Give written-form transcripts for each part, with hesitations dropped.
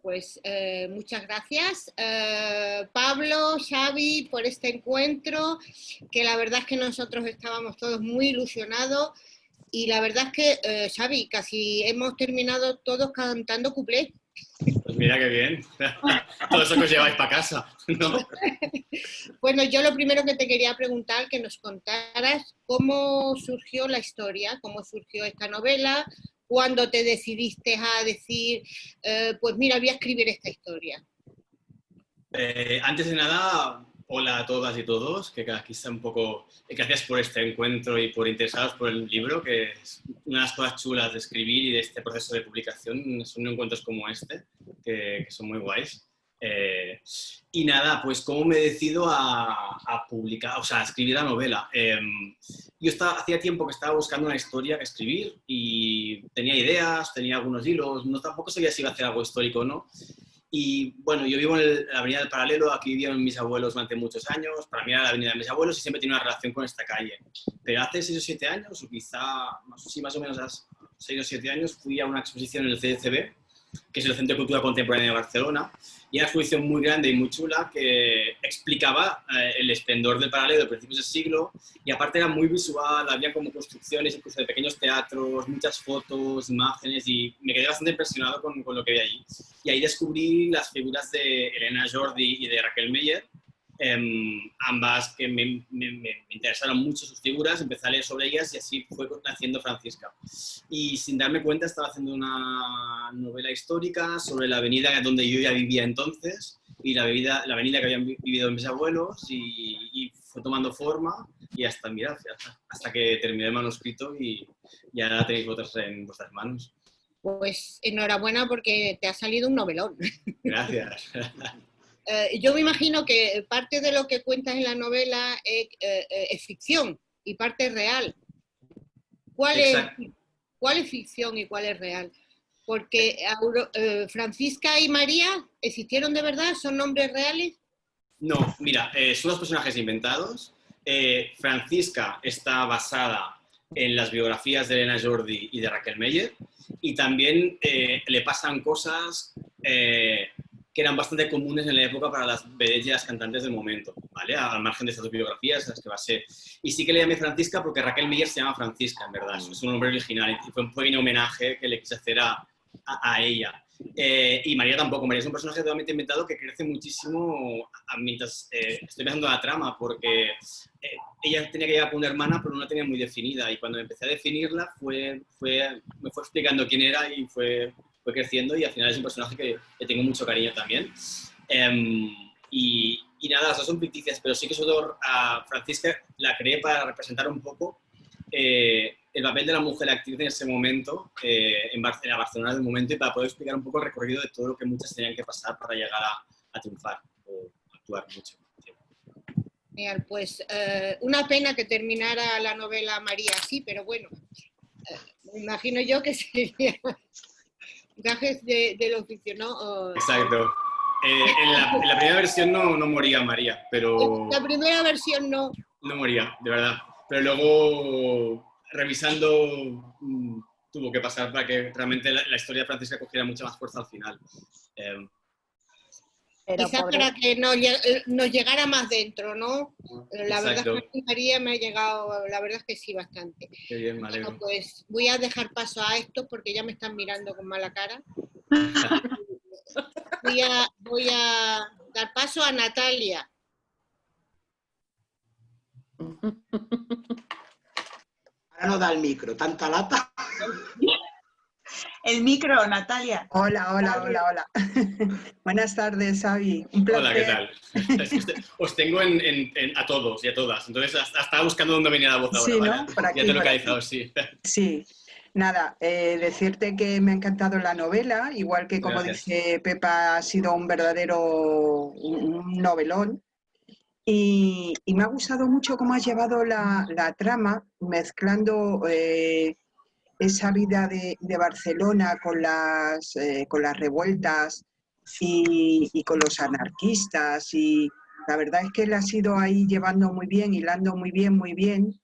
Pues muchas gracias, Pablo, Xavi, por este encuentro, que la verdad es que nosotros estábamos todos muy ilusionados y la verdad es que, Xavi, casi hemos terminado todos cantando cuplé. Pues mira qué bien. Todo eso que os lleváis para casa, ¿no? Bueno, yo lo primero que te quería preguntar, que nos contaras cómo surgió la historia, cómo surgió esta novela, cuándo te decidiste a decir, pues mira, voy a escribir esta historia. Antes de nada, hola a todas y todos, que aquí está un poco... Gracias por este encuentro y por interesados por el libro, que es una de las cosas chulas de escribir y de este proceso de publicación. Son encuentros como este, que son muy guays. Y nada, pues cómo me decido a publicar, o sea, a escribir la novela. Yo hacía tiempo que estaba buscando una historia que escribir y tenía ideas, tenía algunos hilos, no tampoco sabía si iba a hacer algo histórico o no. Y bueno, yo vivo en la Avenida del Paralelo, aquí vivieron mis abuelos durante muchos años, para mí era la avenida de mis abuelos y siempre tenía una relación con esta calle. Pero hace 6 o 7 años, o quizá, sí, más o menos hace 6 o 7 años, fui a una exposición en el CDCB, que es el Centro de Cultura Contemporánea de Barcelona, y era una exposición muy grande y muy chula que explicaba el esplendor del Paralelo de principios del siglo, y aparte era muy visual, había como construcciones incluso de pequeños teatros, muchas fotos, imágenes, y me quedé bastante impresionado con lo que vi allí. Y ahí descubrí las figuras de Elena Jordi y de Raquel Meyer, ambas que me interesaron mucho sus figuras, empecé a leer sobre ellas y así fue naciendo Francisca. Y sin darme cuenta estaba haciendo una novela histórica sobre la avenida donde yo ya vivía entonces y la avenida que habían vivido mis abuelos y fue tomando forma y hasta, mira, hasta que terminé el manuscrito y ya la tenéis vosotros en vuestras manos. Pues enhorabuena porque te ha salido un novelón. Gracias. Yo me imagino que parte de lo que cuentas en la novela es ficción y parte es real. ¿Cuál es ficción y cuál es real? Porque Francisca y María, ¿existieron de verdad? ¿Son nombres reales? No, mira, son dos personajes inventados. Francisca está basada en las biografías de Elena Jordi y de Raquel Meyer y también le pasan cosas que eran bastante comunes en la época para las vedettes y las cantantes del momento, ¿vale? Al margen de estas dos biografías, las que va a ser. Y sí que le llamé Francisca porque Raquel Meyer se llama Francisca, en verdad. Es un nombre original y fue un pequeño homenaje que le quise hacer a ella. Y María tampoco. María es un personaje totalmente inventado que crece muchísimo mientras estoy pensando la trama, porque ella tenía que llegar con una hermana, pero no la tenía muy definida. Y cuando empecé a definirla, me fue explicando quién era y fue creciendo. Y al final es un personaje que le tengo mucho cariño también. Y nada, las dos son ficticias, pero sí que a Francisca la creé para representar un poco el papel de la mujer actriz en ese momento, en Barcelona del momento, y para poder explicar un poco el recorrido de todo lo que muchas tenían que pasar para llegar a triunfar o actuar mucho. Genial, pues una pena que terminara la novela María así, pero bueno, me imagino yo que sería gajes de lo ficcionó. Exacto. En la primera versión no moría María, pero... La primera versión no. No moría, de verdad. Pero luego, revisando, tuvo que pasar para que realmente la historia de Francisca cogiera mucha más fuerza al final. Quizás para que nos llegara más dentro, ¿no? La verdad es que María me ha llegado, la verdad es que sí, bastante. Qué bien, me alegro. Bueno, pues voy a dejar paso a esto porque ya me están mirando con mala cara. Voy a dar paso a Natalia. Ahora no da el micro, tanta lata. El micro, Natalia. Hola. Buenas tardes, Xavi. Un placer. Hola, ¿qué tal? Os tengo a todos y a todas. Entonces, estaba buscando dónde venía la voz ahora. Sí, ¿no? ¿Vale? Por aquí, ya te he por localizado, aquí. Sí. Sí. Nada, decirte que me ha encantado la novela, igual que como Gracias. dice Pepa, ha sido un verdadero novelón. Y me ha gustado mucho cómo has llevado la trama, mezclando esa vida de Barcelona con las revueltas y con los anarquistas. Y la verdad es que él ha ido ahí llevando muy bien, hilando muy bien.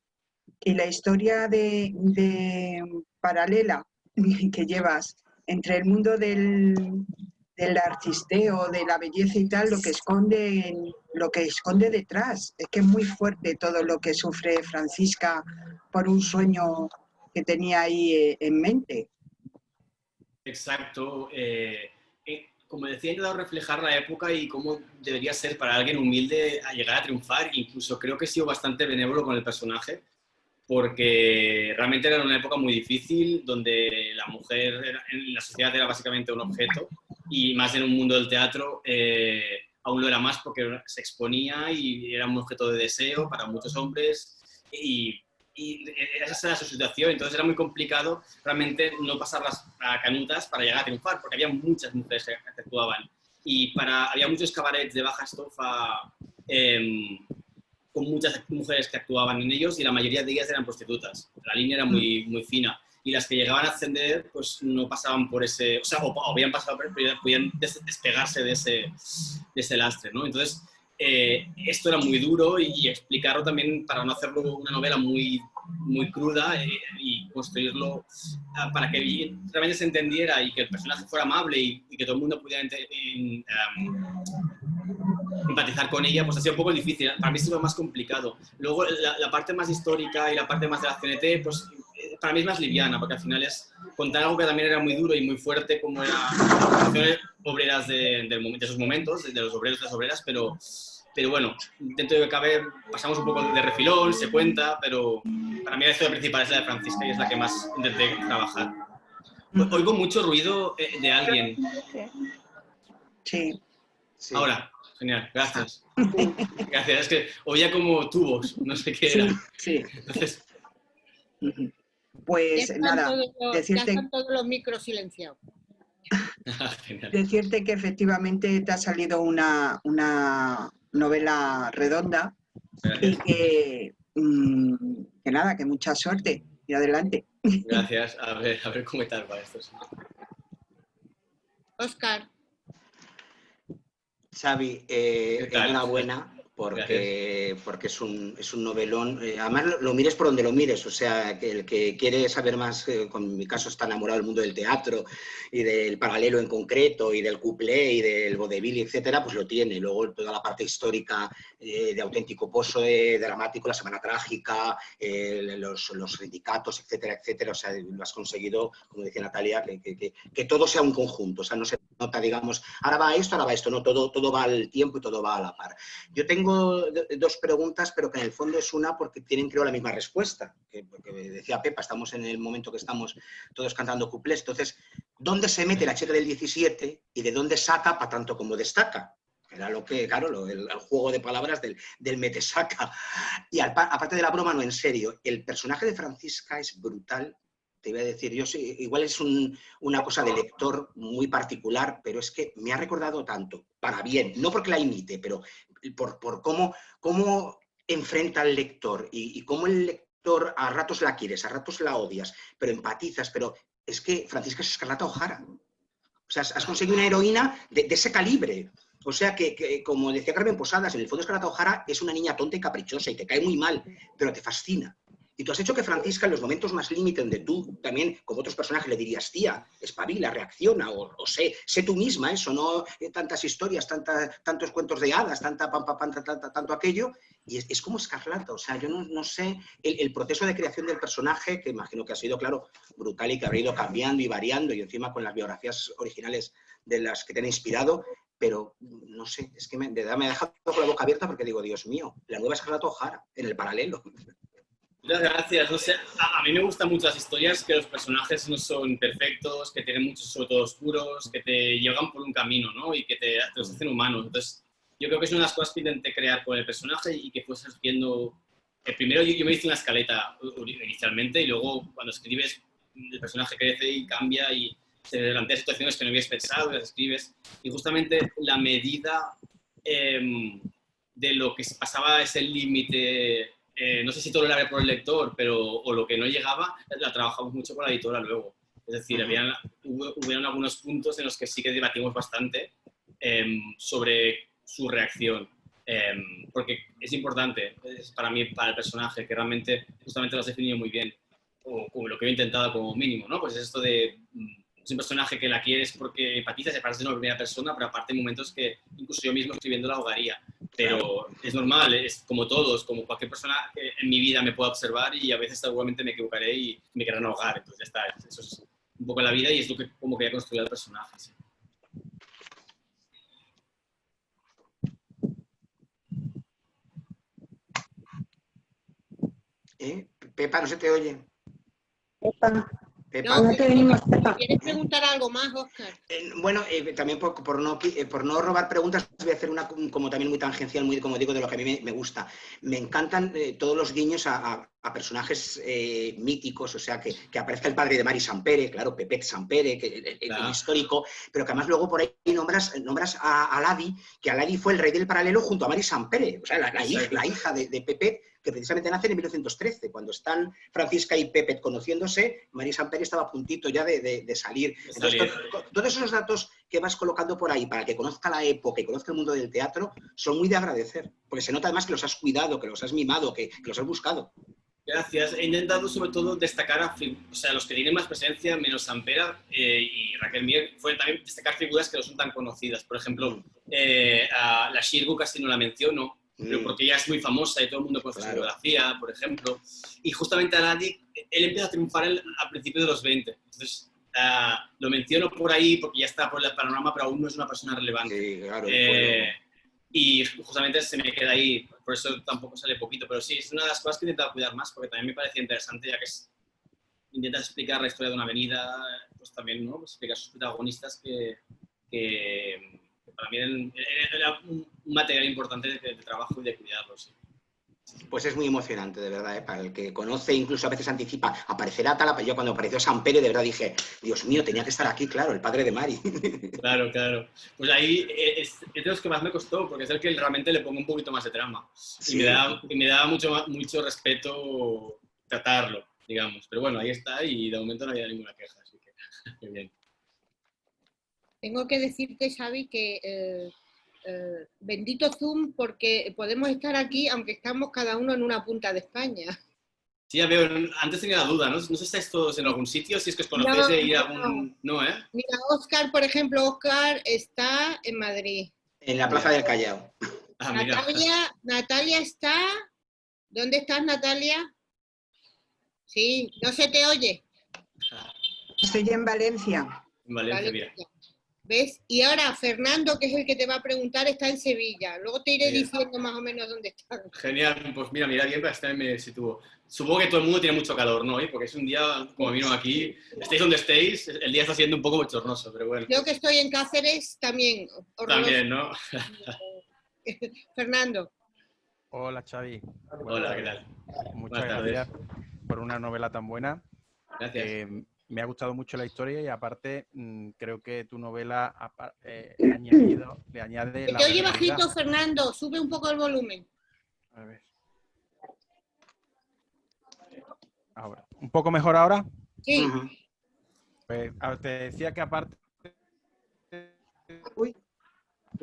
Y la historia de paralela que llevas entre el mundo del del artisteo, de la belleza y tal, lo que esconde detrás. Es que es muy fuerte todo lo que sufre Francisca por un sueño que tenía ahí en mente. Exacto. Como decía, he intentado reflejar la época y cómo debería ser para alguien humilde a llegar a triunfar. Incluso creo que he sido bastante benévolo con el personaje, porque realmente era una época muy difícil, donde la mujer en la sociedad era básicamente un objeto, y más en un mundo del teatro aún lo era más, porque se exponía y era un objeto de deseo para muchos hombres, y esa era su situación. Entonces era muy complicado realmente no pasar las canutas para llegar a triunfar, porque había muchas mujeres que actuaban, y había muchos cabarets de baja estofa con muchas mujeres que actuaban en ellos, y la mayoría de ellas eran prostitutas. La línea era muy, muy fina, y las que llegaban a ascender pues no pasaban por ese, o sea, o habían pasado, pero podían despegarse de ese lastre, ¿no? Entonces esto era muy duro, y explicarlo también, para no hacerlo una novela muy, muy cruda, y construirlo para que realmente se entendiera y que el personaje fuera amable, y que todo el mundo pudiera empatizar con ella, pues ha sido un poco difícil. Para mí es lo más complicado. Luego la parte más histórica y la parte más de la CNT, pues para mí es más liviana, porque al final es contar algo que también era muy duro y muy fuerte, como eran las organizaciones obreras de esos momentos, de los obreros y las obreras, pero bueno, dentro de lo que cabe pasamos un poco de refilón, se cuenta, pero para mí la historia principal es la de Francisca, y es la que más intenté trabajar. Oigo mucho ruido de alguien. Sí. Sí. Ahora, genial, gracias. Gracias, es que oía como tubos, no sé qué era. Sí. Entonces, pues nada, ya están todos los micros silenciados. Decirte que efectivamente te ha salido una novela redonda. Gracias. Y que nada, que mucha suerte y adelante. Gracias, a ver cómo tal va esto. Óscar. Xavi, enhorabuena, porque es un novelón. Además, lo mires por donde lo mires, o sea, que el que quiere saber más, con mi caso está enamorado del mundo del teatro y del paralelo en concreto, y del cuplé y del vodevil, etcétera, pues lo tiene. Luego toda la parte histórica de auténtico pozo dramático, la Semana Trágica, los sindicatos, etcétera, etcétera. O sea, lo has conseguido, como decía Natalia, que todo sea un conjunto. O sea, no se nota, digamos, ahora va esto, no, todo va al tiempo y todo va a la par. Yo tengo dos preguntas, pero que en el fondo es una, porque tienen, creo, la misma respuesta. Porque decía Pepa, estamos en el momento que estamos todos cantando cuplés. Entonces, ¿dónde se mete la chica del 17 y de dónde saca para tanto como destaca? Era lo que, claro, el juego de palabras del mete-saca. Y aparte de la broma, no, en serio, el personaje de Francisca es brutal. Te iba a decir, yo sí, igual es una cosa de lector muy particular, pero es que me ha recordado tanto, para bien, no porque la imite, pero por cómo enfrenta al lector, y cómo el lector a ratos la quieres, a ratos la odias, pero empatizas. Pero es que Francisca es Escarlata O'Hara. O sea, has conseguido una heroína de ese calibre. O sea, que como decía Carmen Posadas, en el fondo Escarlata O'Hara es una niña tonta y caprichosa y te cae muy mal, pero te fascina. Y tú has hecho que Francisca, en los momentos más límite, donde tú también, como otros personajes, le dirías, tía, espabila, reacciona, o sé tú misma, eso, no tantas historias, tantos cuentos de hadas, tanto aquello, y es como Escarlata. O sea, yo no sé el proceso de creación del personaje, que imagino que ha sido, claro, brutal, y que habrá ido cambiando y variando, y encima con las biografías originales de las que te han inspirado. Pero no sé, es que de verdad me ha dejado con la boca abierta, porque digo, Dios mío, la nueva Escarlata O'Hara, en el paralelo. Muchas gracias. O sea, a mí me gustan mucho las historias que los personajes no son perfectos, que tienen muchos sobre todo oscuros, que te llevan por un camino, ¿no? Y que te los hacen humanos. Entonces, yo creo que es una de las cosas que intenté crear con el personaje, y que fue surgiendo. Primero yo me hice una escaleta inicialmente, y luego cuando escribes, el personaje crece y cambia, y se plantea situaciones que no habías pensado, y las escribes. Y justamente la medida de lo que pasaba ese límite, no sé si tolerable por el lector, o lo que no llegaba, la trabajamos mucho con la editora luego. Es decir, hubieron algunos puntos en los que sí que debatimos bastante sobre su reacción. Porque es importante, para mí, para el personaje, que realmente justamente lo has definido muy bien, o como lo que he intentado como mínimo, ¿no? Pues es esto de es un personaje que la quieres porque empatizas y aparte de una primera persona, pero aparte hay momentos que incluso yo mismo escribiendo la ahogaría. Pero es normal, es como todos, como cualquier persona que en mi vida me pueda observar y a veces seguramente me equivocaré y me querrán ahogar. Entonces ya está, eso es un poco la vida y es lo que como quería construir el personaje. Sí. Pepa, no se te oye. Pepa. Pepa. No te venimos, Pepa. ¿Quieres preguntar algo más, Óscar? Bueno, también por no robar preguntas, voy a hacer una como también muy tangencial, muy, como digo, de lo que a mí me gusta. Me encantan todos los guiños a personajes míticos, o sea, que aparezca el padre de Mari Sampere, claro, Pepet Sampere, un histórico, pero que además luego por ahí nombras a Ladi, que Ladi fue el rey del paralelo junto a Mari Sampere, o sea, la hija de Pepet, que precisamente nace en 1913, cuando están Francisca y Pepet conociéndose, Mari Sampere estaba a puntito ya de salir. Entonces, todos esos datos que vas colocando por ahí para que conozca la época y conozca el mundo del teatro son muy de agradecer, porque se nota además que los has cuidado, que los has mimado, que los has buscado. Gracias. He intentado sobre todo destacar a los que tienen más presencia, menos Sampera y Raquel Mier, fue también destacar figuras que no son tan conocidas. Por ejemplo, a la Shirgu casi no la menciono, pero porque ella es muy famosa y todo el mundo conoce su biografía, por ejemplo. Y justamente a Ladi, él empieza a triunfar a principios de los 20. Entonces, lo menciono por ahí porque ya está por el panorama, pero aún no es una persona relevante. Sí, claro. Y justamente se me queda ahí, por eso tampoco sale poquito, pero sí, es una de las cosas que he intentado cuidar más, porque también me parecía interesante, ya que intentas explicar la historia de una avenida, pues también, ¿no? Pues explicar a sus protagonistas que para mí era un material importante de trabajo y de cuidarlo, sí. Pues es muy emocionante, de verdad, para el que conoce, incluso a veces anticipa, aparecerá tal. Yo cuando apareció Sampere, de verdad dije, Dios mío, tenía que estar aquí, claro, el padre de Mari. Claro, claro. Pues ahí es de los que más me costó, porque es el que realmente le pongo un poquito más de trama. Sí. Y me da mucho respeto tratarlo, digamos. Pero bueno, ahí está y de momento no había ninguna queja, así que qué bien. Tengo que decirte, Xavi, que bendito Zoom, porque podemos estar aquí aunque estamos cada uno en una punta de España. Sí, ya veo, antes tenía la duda, ¿no? No sé si estáis todos en algún sitio, si es que os conocéis de ir a algún... No, ¿eh? Mira, Óscar, por ejemplo, Óscar está en Madrid. En la Plaza del Callao. Natalia está... ¿Dónde estás, Natalia? Sí, no se te oye. Estoy en Valencia. En Valencia, mira. ¿Ves? Y ahora Fernando, que es el que te va a preguntar, está en Sevilla. Luego te iré diciendo más o menos dónde está. Genial, pues mira bien para estar me sitúo. Supongo que todo el mundo tiene mucho calor, ¿no? Porque es un día, como vino aquí, estéis donde estéis, el día está siendo un poco bochornoso, pero bueno. Yo que estoy en Cáceres, también. Horroroso. También, ¿no? Fernando. Hola, Xavi. Hola, ¿qué tal? Muchas gracias por una novela tan buena. Gracias. Me ha gustado mucho la historia y aparte creo que tu novela le añade la... Te oye bajito, Fernando. Sube un poco el volumen. A ver. Ahora. ¿Un poco mejor ahora? Sí. Pues te decía que aparte...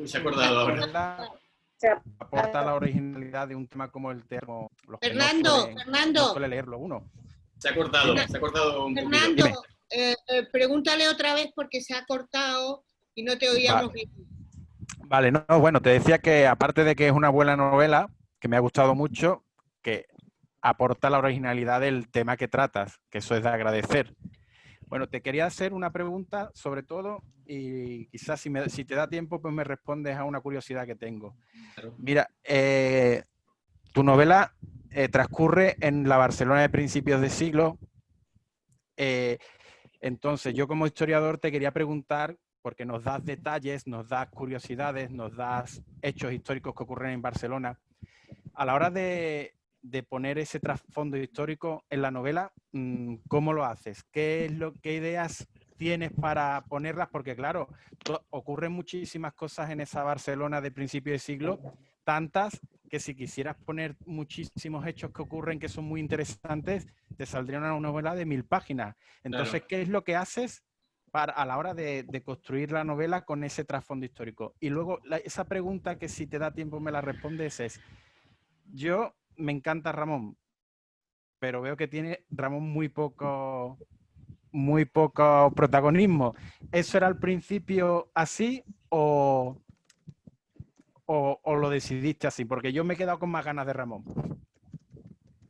Se ha acordado ahora. Aporta la originalidad de un tema como el termo. Fernando. No suele leerlo uno. Se ha cortado un poquito. Fernando, pregúntale otra vez porque se ha cortado y no te oíamos bien. Vale, no, bueno, te decía que aparte de que es una buena novela, que me ha gustado mucho, que aporta la originalidad del tema que tratas, que eso es de agradecer. Bueno, te quería hacer una pregunta sobre todo y quizás si te da tiempo pues me respondes a una curiosidad que tengo. Claro. Mira, tu novela transcurre en la Barcelona de principios de siglo. Entonces, yo como historiador te quería preguntar, porque nos das detalles, nos das curiosidades, nos das hechos históricos que ocurren en Barcelona. A la hora de poner ese trasfondo histórico en la novela, ¿cómo lo haces? ¿Qué ideas tienes para ponerlas? Porque claro, ocurren muchísimas cosas en esa Barcelona de principio de siglo, tantas que si quisieras poner muchísimos hechos que ocurren que son muy interesantes, te saldría una novela de 1000 páginas. Entonces, claro, ¿qué es lo que haces a la hora de construir la novela con ese trasfondo histórico? Y luego, esa pregunta que si te da tiempo me la respondes es, me encanta Ramón, pero veo que tiene Ramón muy poco muy poco protagonismo. ¿Eso era al principio así o lo decidiste así? Porque yo me he quedado con más ganas de Ramón.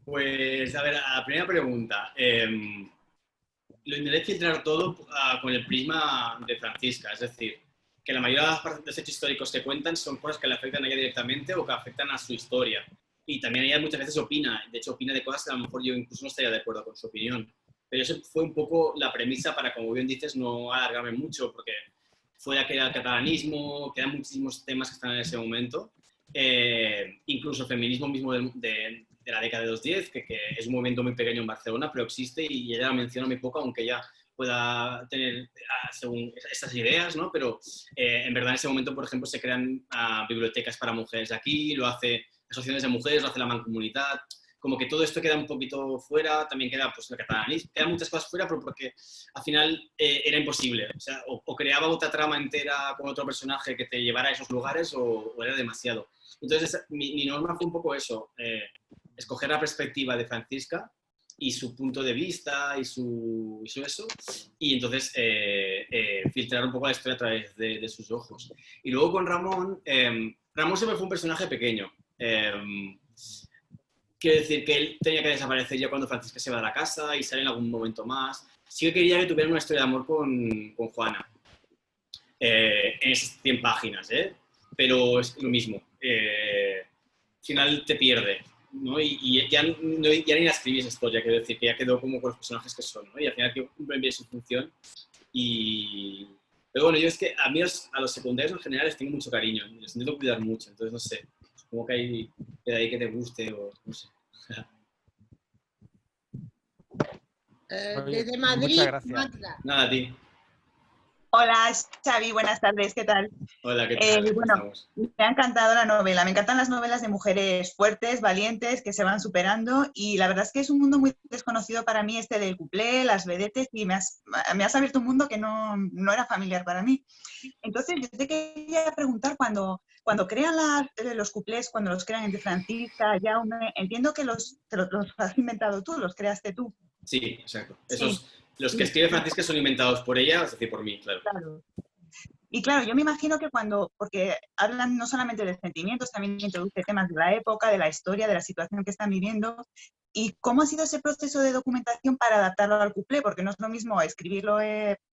Pues, a ver, a la primera pregunta. Lo intenté filtrar todo con el prisma de Francisca, es decir, que la mayoría de los hechos históricos que cuentan son cosas que le afectan a ella directamente o que afectan a su historia. Y también ella muchas veces opina, de hecho opina de cosas que a lo mejor yo incluso no estaría de acuerdo con su opinión. Pero eso fue un poco la premisa para, como bien dices, no alargarme mucho, porque fue aquel catalanismo, quedan muchísimos temas que están en ese momento. Incluso el feminismo mismo de la década de los 10, que es un movimiento muy pequeño en Barcelona, pero existe y ella la menciona muy poco, aunque ella pueda tener según estas ideas, ¿no? Pero en verdad en ese momento, por ejemplo, se crean bibliotecas para mujeres aquí, lo hace asociaciones de mujeres, lo hace la Mancomunitat, como que todo esto queda un poquito fuera, también queda pues el catalanismo, quedan muchas cosas fuera, pero porque al final era imposible, o sea, o creaba otra trama entera con otro personaje que te llevara a esos lugares o era demasiado. Entonces mi norma fue un poco eso, escoger la perspectiva de Francisca y su punto de vista y su eso, y entonces filtrar un poco la historia a través de sus ojos. Y luego con Ramón, Ramón siempre fue un personaje pequeño. Quiero decir que él tenía que desaparecer ya cuando Francisca se va de la casa y sale en algún momento más. Sí que quería que tuviera una historia de amor con Juana, en esas 100 páginas, pero es lo mismo. Al final te pierde, ¿no? Y ya ni la escribí esa historia, quiero decir, que ya quedó como con los personajes que son, ¿no? Y al final que cumplen bien su función. Pero bueno, yo es que a mí a los secundarios en general les tengo mucho cariño, les intento cuidar mucho, entonces no sé, supongo que hay de ahí que te guste o no sé. Desde Madrid, muchas gracias. Magda. Nada, a ti. Hola, Xavi, buenas tardes, ¿qué tal? Hola, ¿qué tal? Bueno, me ha encantado la novela, me encantan las novelas de mujeres fuertes, valientes, que se van superando y la verdad es que es un mundo muy desconocido para mí este del cuplé, las vedettes y me has abierto un mundo que no era familiar para mí. Entonces, yo te quería preguntar, cuando crean los cuplés, cuando los crean entre Francisca, Jaume, entiendo que los has inventado tú, los creaste tú. Sí, exacto. Sí. Los que escribe Francisca son inventados por ella, es decir, por mí, claro. Y claro, yo me imagino que porque hablan no solamente de sentimientos, también introduce temas de la época, de la historia, de la situación que están viviendo. ¿Y cómo ha sido ese proceso de documentación para adaptarlo al cuplé? Porque no es lo mismo escribirlo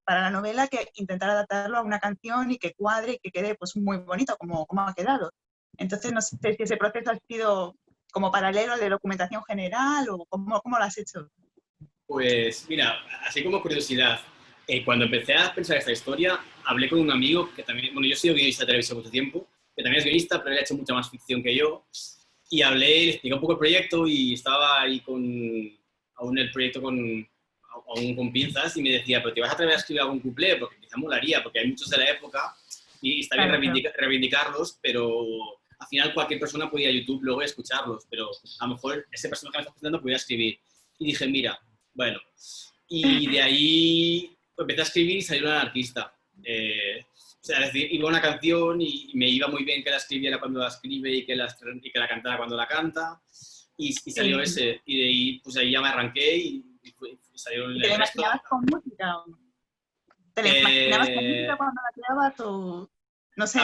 para la novela que intentar adaptarlo a una canción y que cuadre y que quede pues muy bonito como ha quedado. Entonces, no sé si ese proceso ha sido como paralelo al de documentación general o cómo lo has hecho. Pues mira, así como curiosidad, cuando empecé a pensar esta historia, hablé con un amigo que también, bueno, yo he sido guionista de televisión mucho tiempo, que también es guionista, pero él ha hecho mucha más ficción que yo, y hablé, le expliqué un poco el proyecto y estaba ahí aún el proyecto aún con pinzas y me decía, pero ¿te vas a atrever a escribir algún cuplé? Porque quizá molaría, porque hay muchos de la época y está bien reivindicarlos, pero al final cualquier persona podía ir a YouTube luego y escucharlos, pero a lo mejor ese personaje que me está presentando podía escribir. Y dije, mira, bueno, y de ahí empecé a escribir y salió un anarquista. O sea, es decir, iba una canción y me iba muy bien que la escribiera cuando la escribe y que la cantara cuando la canta. Y salió ese. Y de ahí, pues ahí ya me arranqué y salió el resto. ¿Te la imaginabas con música? ¿Te la imaginabas con música cuando la creabas o no sé?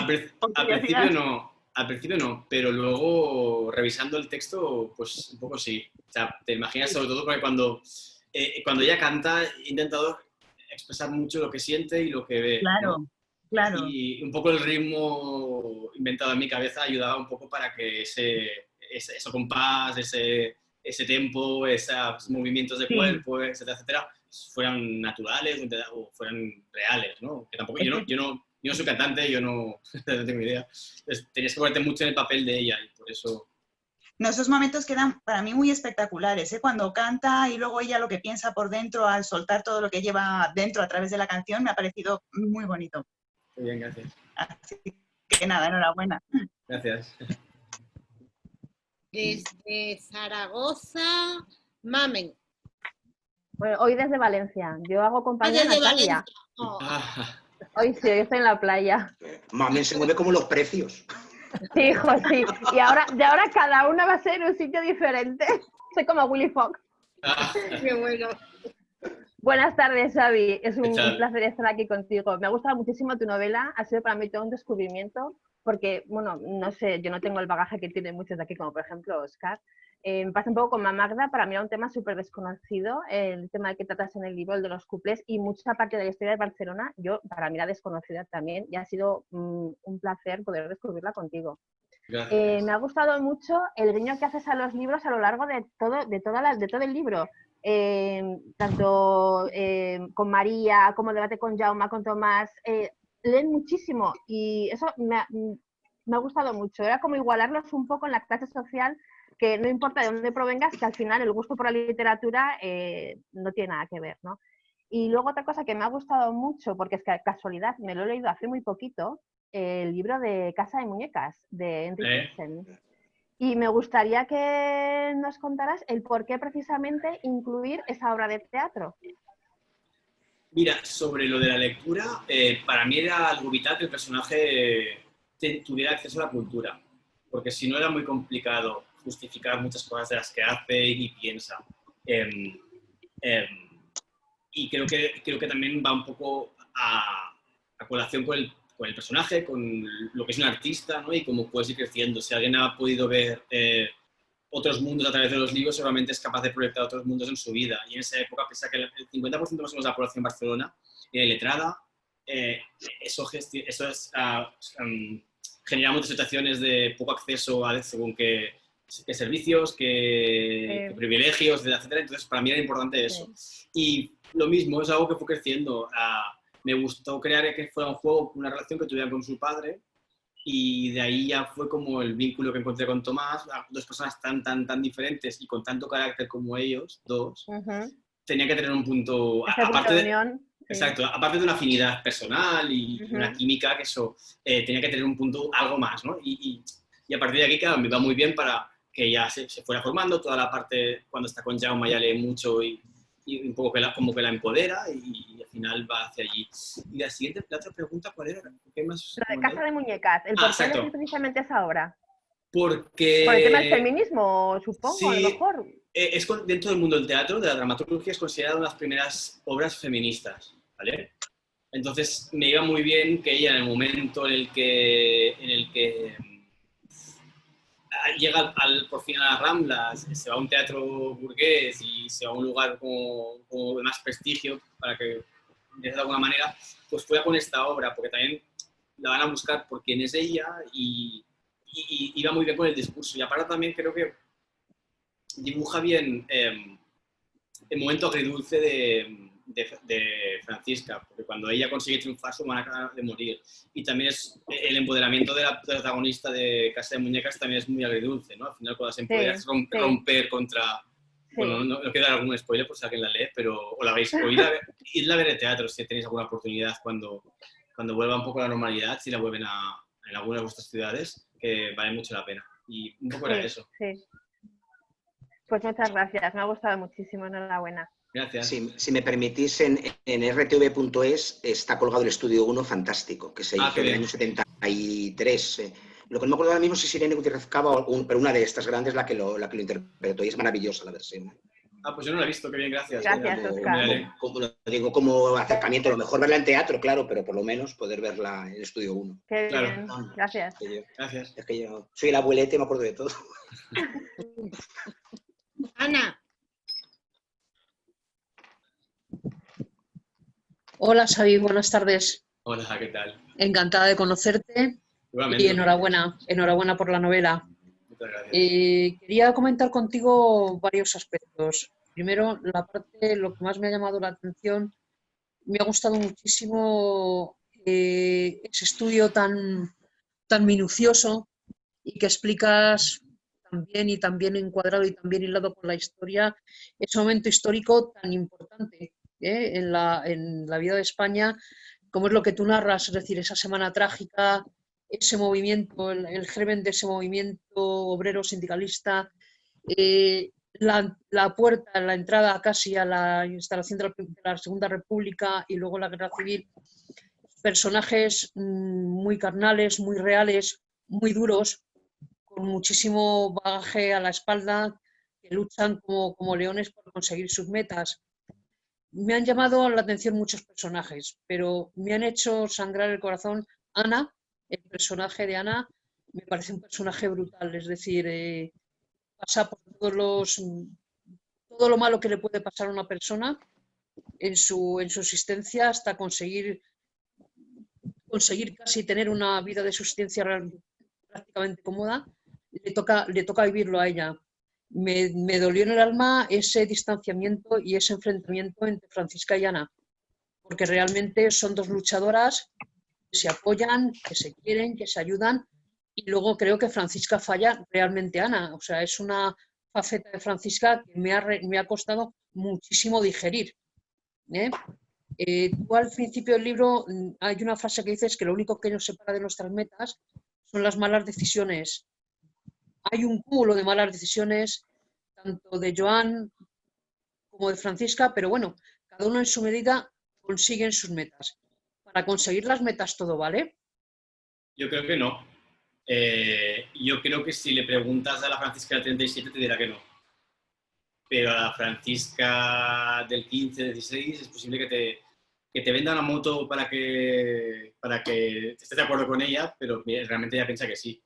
Al principio no, pero luego revisando el texto, pues un poco sí. O sea, te imaginas sobre todo porque cuando ella canta, he intentado expresar mucho lo que siente y lo que ve. Claro, ¿no? claro. Y un poco el ritmo inventado en mi cabeza ayudaba un poco para que ese compás, ese tempo, esos movimientos de cuerpo, etcétera, etcétera, fueran naturales o fueran reales, ¿no? Que tampoco, yo no soy cantante, yo no tengo idea. Entonces, tenías que ponerte mucho en el papel de ella y por eso... No, esos momentos quedan para mí muy espectaculares, ¿eh? Cuando canta y luego ella lo que piensa por dentro al soltar todo lo que lleva dentro a través de la canción me ha parecido muy bonito. Muy bien, gracias. Así que nada, enhorabuena. Gracias. Desde Zaragoza, Mamen. Bueno, hoy desde Valencia. Yo hago compañía a Natalia. Oh. Hoy sí, hoy estoy en la playa. Mamen se mueve como los precios. Sí, hijo, sí. Y ahora cada una va a ser en un sitio diferente. Soy como Willy Fox. Qué bueno. Buenas tardes, Xavi. Es un placer estar aquí contigo. Me ha gustado muchísimo tu novela. Ha sido para mí todo un descubrimiento porque, bueno, no sé, yo no tengo el bagaje que tienen muchos de aquí, como por ejemplo Oscar. Me pasa un poco con Magda. Para mí era un tema súper desconocido, el tema que tratas en el libro, el de los cuplés, y mucha parte de la historia de Barcelona, yo para mí era desconocida también, y ha sido un placer poder descubrirla contigo. Me ha gustado mucho el guiño que haces a los libros a lo largo de todo el libro. Tanto con María, como debate con Jaume, con Tomás, leen muchísimo y eso me ha gustado mucho. Era como igualarlos un poco en la clase social, que no importa de dónde provengas, que al final el gusto por la literatura no tiene nada que ver, ¿no? Y luego otra cosa que me ha gustado mucho, porque es que casualidad, me lo he leído hace muy poquito, el libro de Casa de Muñecas, de Henrik Ibsen. Y me gustaría que nos contaras el por qué precisamente incluir esa obra de teatro. Mira, sobre lo de la lectura, para mí era algo vital que el personaje tuviera acceso a la cultura, porque si no era muy complicado justificar muchas cosas de las que hace y piensa. Y creo que también va un poco a colación con el personaje, con lo que es un artista, ¿no? Y cómo puedes ir creciendo. Si alguien ha podido ver otros mundos a través de los libros, seguramente es capaz de proyectar otros mundos en su vida. Y en esa época, pese a que el 50% más o menos de la población en Barcelona era iletrada, eso genera muchas situaciones de poco acceso a según qué servicios, qué privilegios, etcétera. Entonces, para mí era importante eso. Y lo mismo, es algo que fue creciendo. Me gustó crear que fuera un juego, una relación que tuviera con su padre, y de ahí ya fue como el vínculo que encontré con Tomás. Dos personas tan diferentes y con tanto carácter como ellos, dos, tenía que tener un punto... aparte de unión. Exacto, aparte de una afinidad personal y una química, que eso tenía que tener un punto, algo más, ¿no? Y a partir de aquí, claro, me va muy bien para que ya se fuera formando. Toda la parte, cuando está con Jaume, ya lee mucho y un poco como que la empodera y al final va hacia allí. Y la otra pregunta, ¿cuál era? ¿Qué más? La de Casa de Muñecas. ¿El por qué elegir precisamente esa obra? Porque... Por el tema del feminismo, supongo, sí, a lo mejor. Dentro del mundo del teatro, de la dramaturgia, es considerada una de las primeras obras feministas, ¿vale? Entonces me iba muy bien que ella, en el momento en el que llega por fin a las Ramblas, se va a un teatro burgués y se va a un lugar como de más prestigio, para que, de alguna manera, pues fuera con esta obra, porque también la van a buscar por quién es ella y va muy bien con el discurso. Y aparte también creo que dibuja bien el momento agridulce de Francisca, porque cuando ella consigue triunfar su manera de morir. Y también es el empoderamiento de la protagonista de Casa de Muñecas también es muy agridulce, ¿no? Al final cuando se empodera es romper contra... Bueno, no quiero dar algún spoiler por si alguien la lee, pero o la veis, o idla a ver el teatro si tenéis alguna oportunidad cuando vuelva un poco a la normalidad, si la vuelven en alguna de vuestras ciudades, que vale mucho la pena. Y un poco era eso. Sí. Pues muchas gracias, me ha gustado muchísimo, enhorabuena. Gracias. Si me permitís, en rtv.es está colgado el estudio 1 fantástico, que se hizo en el año 73. Lo que no me acuerdo ahora mismo es si Irene Gutiérrez Cava, pero una de estas grandes la que lo interpretó, y es maravillosa la versión. Pues yo no la he visto, qué bien, gracias. Gracias, Oscar. Como acercamiento, a lo mejor verla en teatro, claro, pero por lo menos poder verla en el estudio 1. Qué bien, gracias. Gracias. Es que yo soy el abuelete y me acuerdo de todo. Ana. Hola, Xavi, buenas tardes. Hola, ¿qué tal? Encantada de conocerte. Igualmente. Y enhorabuena por la novela. Muchas gracias. Quería comentar contigo varios aspectos. Primero, lo que más me ha llamado la atención, me ha gustado muchísimo ese estudio tan minucioso y que explicas tan bien encuadrado y tan bien hilado con la historia, ese momento histórico tan importante en la vida de España, como es lo que tú narras, es decir, esa semana trágica, ese movimiento, el germen de ese movimiento obrero sindicalista, la puerta, la entrada casi a la instalación de la Segunda República y luego la Guerra Civil, personajes muy carnales, muy reales, muy duros, con muchísimo bagaje a la espalda, que luchan como leones por conseguir sus metas. me han llamado la atención muchos personajes, pero me han hecho sangrar el corazón. Ana, el personaje de Ana, me parece un personaje brutal, es decir, pasa por todo lo malo que le puede pasar a una persona en su existencia hasta conseguir casi tener una vida de subsistencia prácticamente cómoda. Le toca vivirlo a ella. Me dolió en el alma ese distanciamiento y ese enfrentamiento entre Francisca y Ana, porque realmente son dos luchadoras que se apoyan, que se quieren, que se ayudan, y luego creo que Francisca falla realmente a Ana. O sea, es una faceta de Francisca que me ha costado muchísimo digerir. Tú al principio del libro hay una frase que dices que lo único que nos separa de nuestras metas son las malas decisiones. Hay un cúmulo de malas decisiones, tanto de Joan como de Francisca, pero bueno, cada uno en su medida consiguen sus metas. Para conseguir las metas todo vale. Yo creo que no. Yo creo que si le preguntas a la Francisca del 37 te dirá que no. Pero a la Francisca del 15-16 es posible que te venda una moto para que estés de acuerdo con ella, pero realmente ella piensa que sí.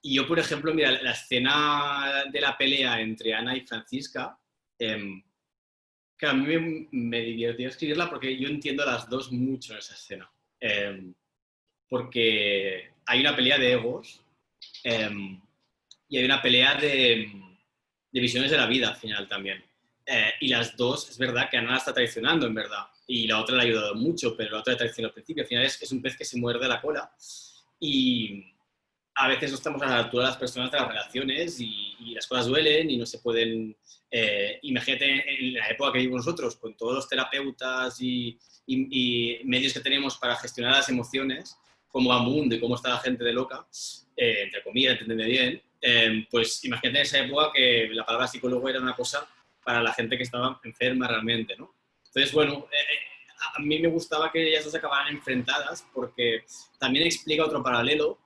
Y yo, por ejemplo, mira, la escena de la pelea entre Ana y Francisca, que a mí me divirtió escribirla porque yo entiendo a las dos mucho en esa escena. Porque hay una pelea de egos y hay una pelea de visiones de la vida al final también. Y las dos, es verdad que Ana la está traicionando, en verdad. Y la otra le ha ayudado mucho, pero la otra le traicionó al principio. Al final es un pez que se muerde la cola. Y a veces no estamos a la altura de las personas de las relaciones y las cosas duelen y no se pueden... imagínate en la época que vivimos nosotros, con todos los terapeutas y medios que tenemos para gestionar las emociones, cómo va el mundo y cómo está la gente de loca, entre comillas, entenderme bien, pues imagínate en esa época que la palabra psicólogo era una cosa para la gente que estaba enferma realmente, ¿no? Entonces, bueno, a mí me gustaba que ellas dos acabaran enfrentadas porque también explica otro paralelo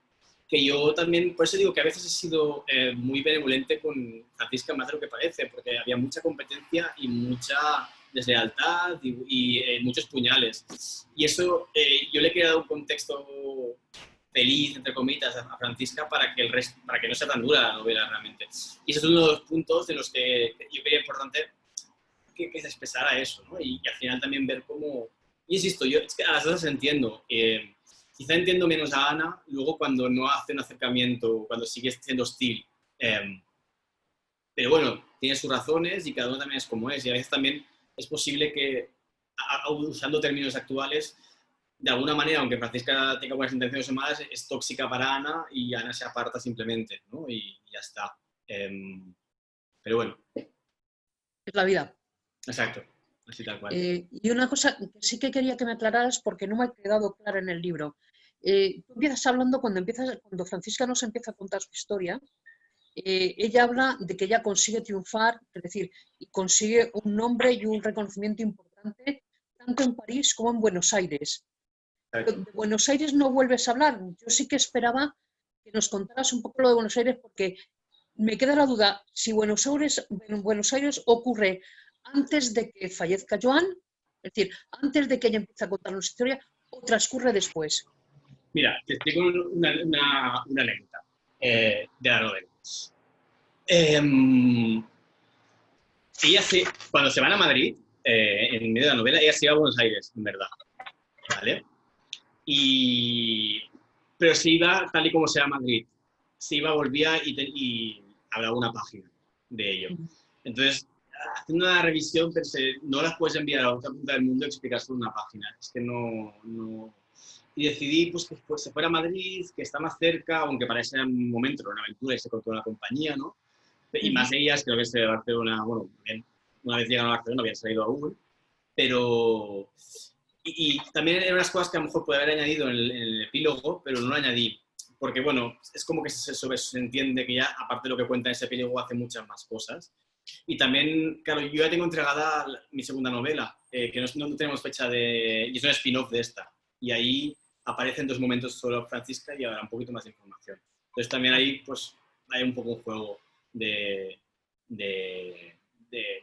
que yo también, por eso digo que a veces he sido muy benevolente con Francisca más de lo que parece, porque había mucha competencia y mucha deslealtad y muchos puñales. Y eso yo le he creado un contexto feliz, entre comillas, a Francisca para que no sea tan dura la novela realmente. Y ese es uno de los puntos de los que yo creía importante que se expresara eso, ¿no? Y al final también ver cómo... Y insisto, yo es que a las dos entiendo. Quizá entiendo menos a Ana luego cuando no hace un acercamiento, cuando sigue siendo hostil. Pero bueno, tiene sus razones y cada uno también es como es. Y a veces también es posible que, usando términos actuales, de alguna manera, aunque Francisca tenga buenas intenciones o malas, es tóxica para Ana y Ana se aparta simplemente, ¿no? Y ya está. Pero bueno. Es la vida. Exacto. Así tal cual. Y una cosa que sí que quería que me aclararas porque no me ha quedado clara en el libro. Tú empiezas hablando, cuando Francisca nos empieza a contar su historia, ella habla de que ella consigue triunfar, es decir, y consigue un nombre y un reconocimiento importante tanto en París como en Buenos Aires. Pero de Buenos Aires no vuelves a hablar. Yo sí que esperaba que nos contaras un poco lo de Buenos Aires porque me queda la duda si Buenos Aires ocurre antes de que fallezca Joan, es decir, antes de que ella empiece a contarnos su historia, o transcurre después. Mira, te explico una anécdota de la novela. Cuando se van a Madrid, en medio de la novela, ella se iba a Buenos Aires, en verdad. ¿Vale? Pero se iba tal y como se va a Madrid. Se iba, volvía y hablaba una página de ello. Entonces, haciendo una revisión, pensé, no las puedes enviar a otra punta del mundo y explicar solo una página. Es que no... Y decidí pues, que se fuera a Madrid, que está más cerca, aunque para ese momento era una aventura y se cortó la compañía, ¿no? Y más ellas, creo que se de Barcelona, bueno, bien, una vez llegaron a Barcelona no habían salido aún, pero... Y también eran unas cosas que a lo mejor puede haber añadido en el epílogo, pero no lo añadí. Porque, bueno, es como que se entiende que ya, aparte de lo que cuenta en ese epílogo, hace muchas más cosas. Y también, claro, yo ya tengo entregada mi segunda novela, que no tenemos fecha de... Y es un spin-off de esta. Y ahí aparecen 2 momentos solo Francisca y habrá un poquito más de información. Entonces también ahí, pues, hay un poco un juego de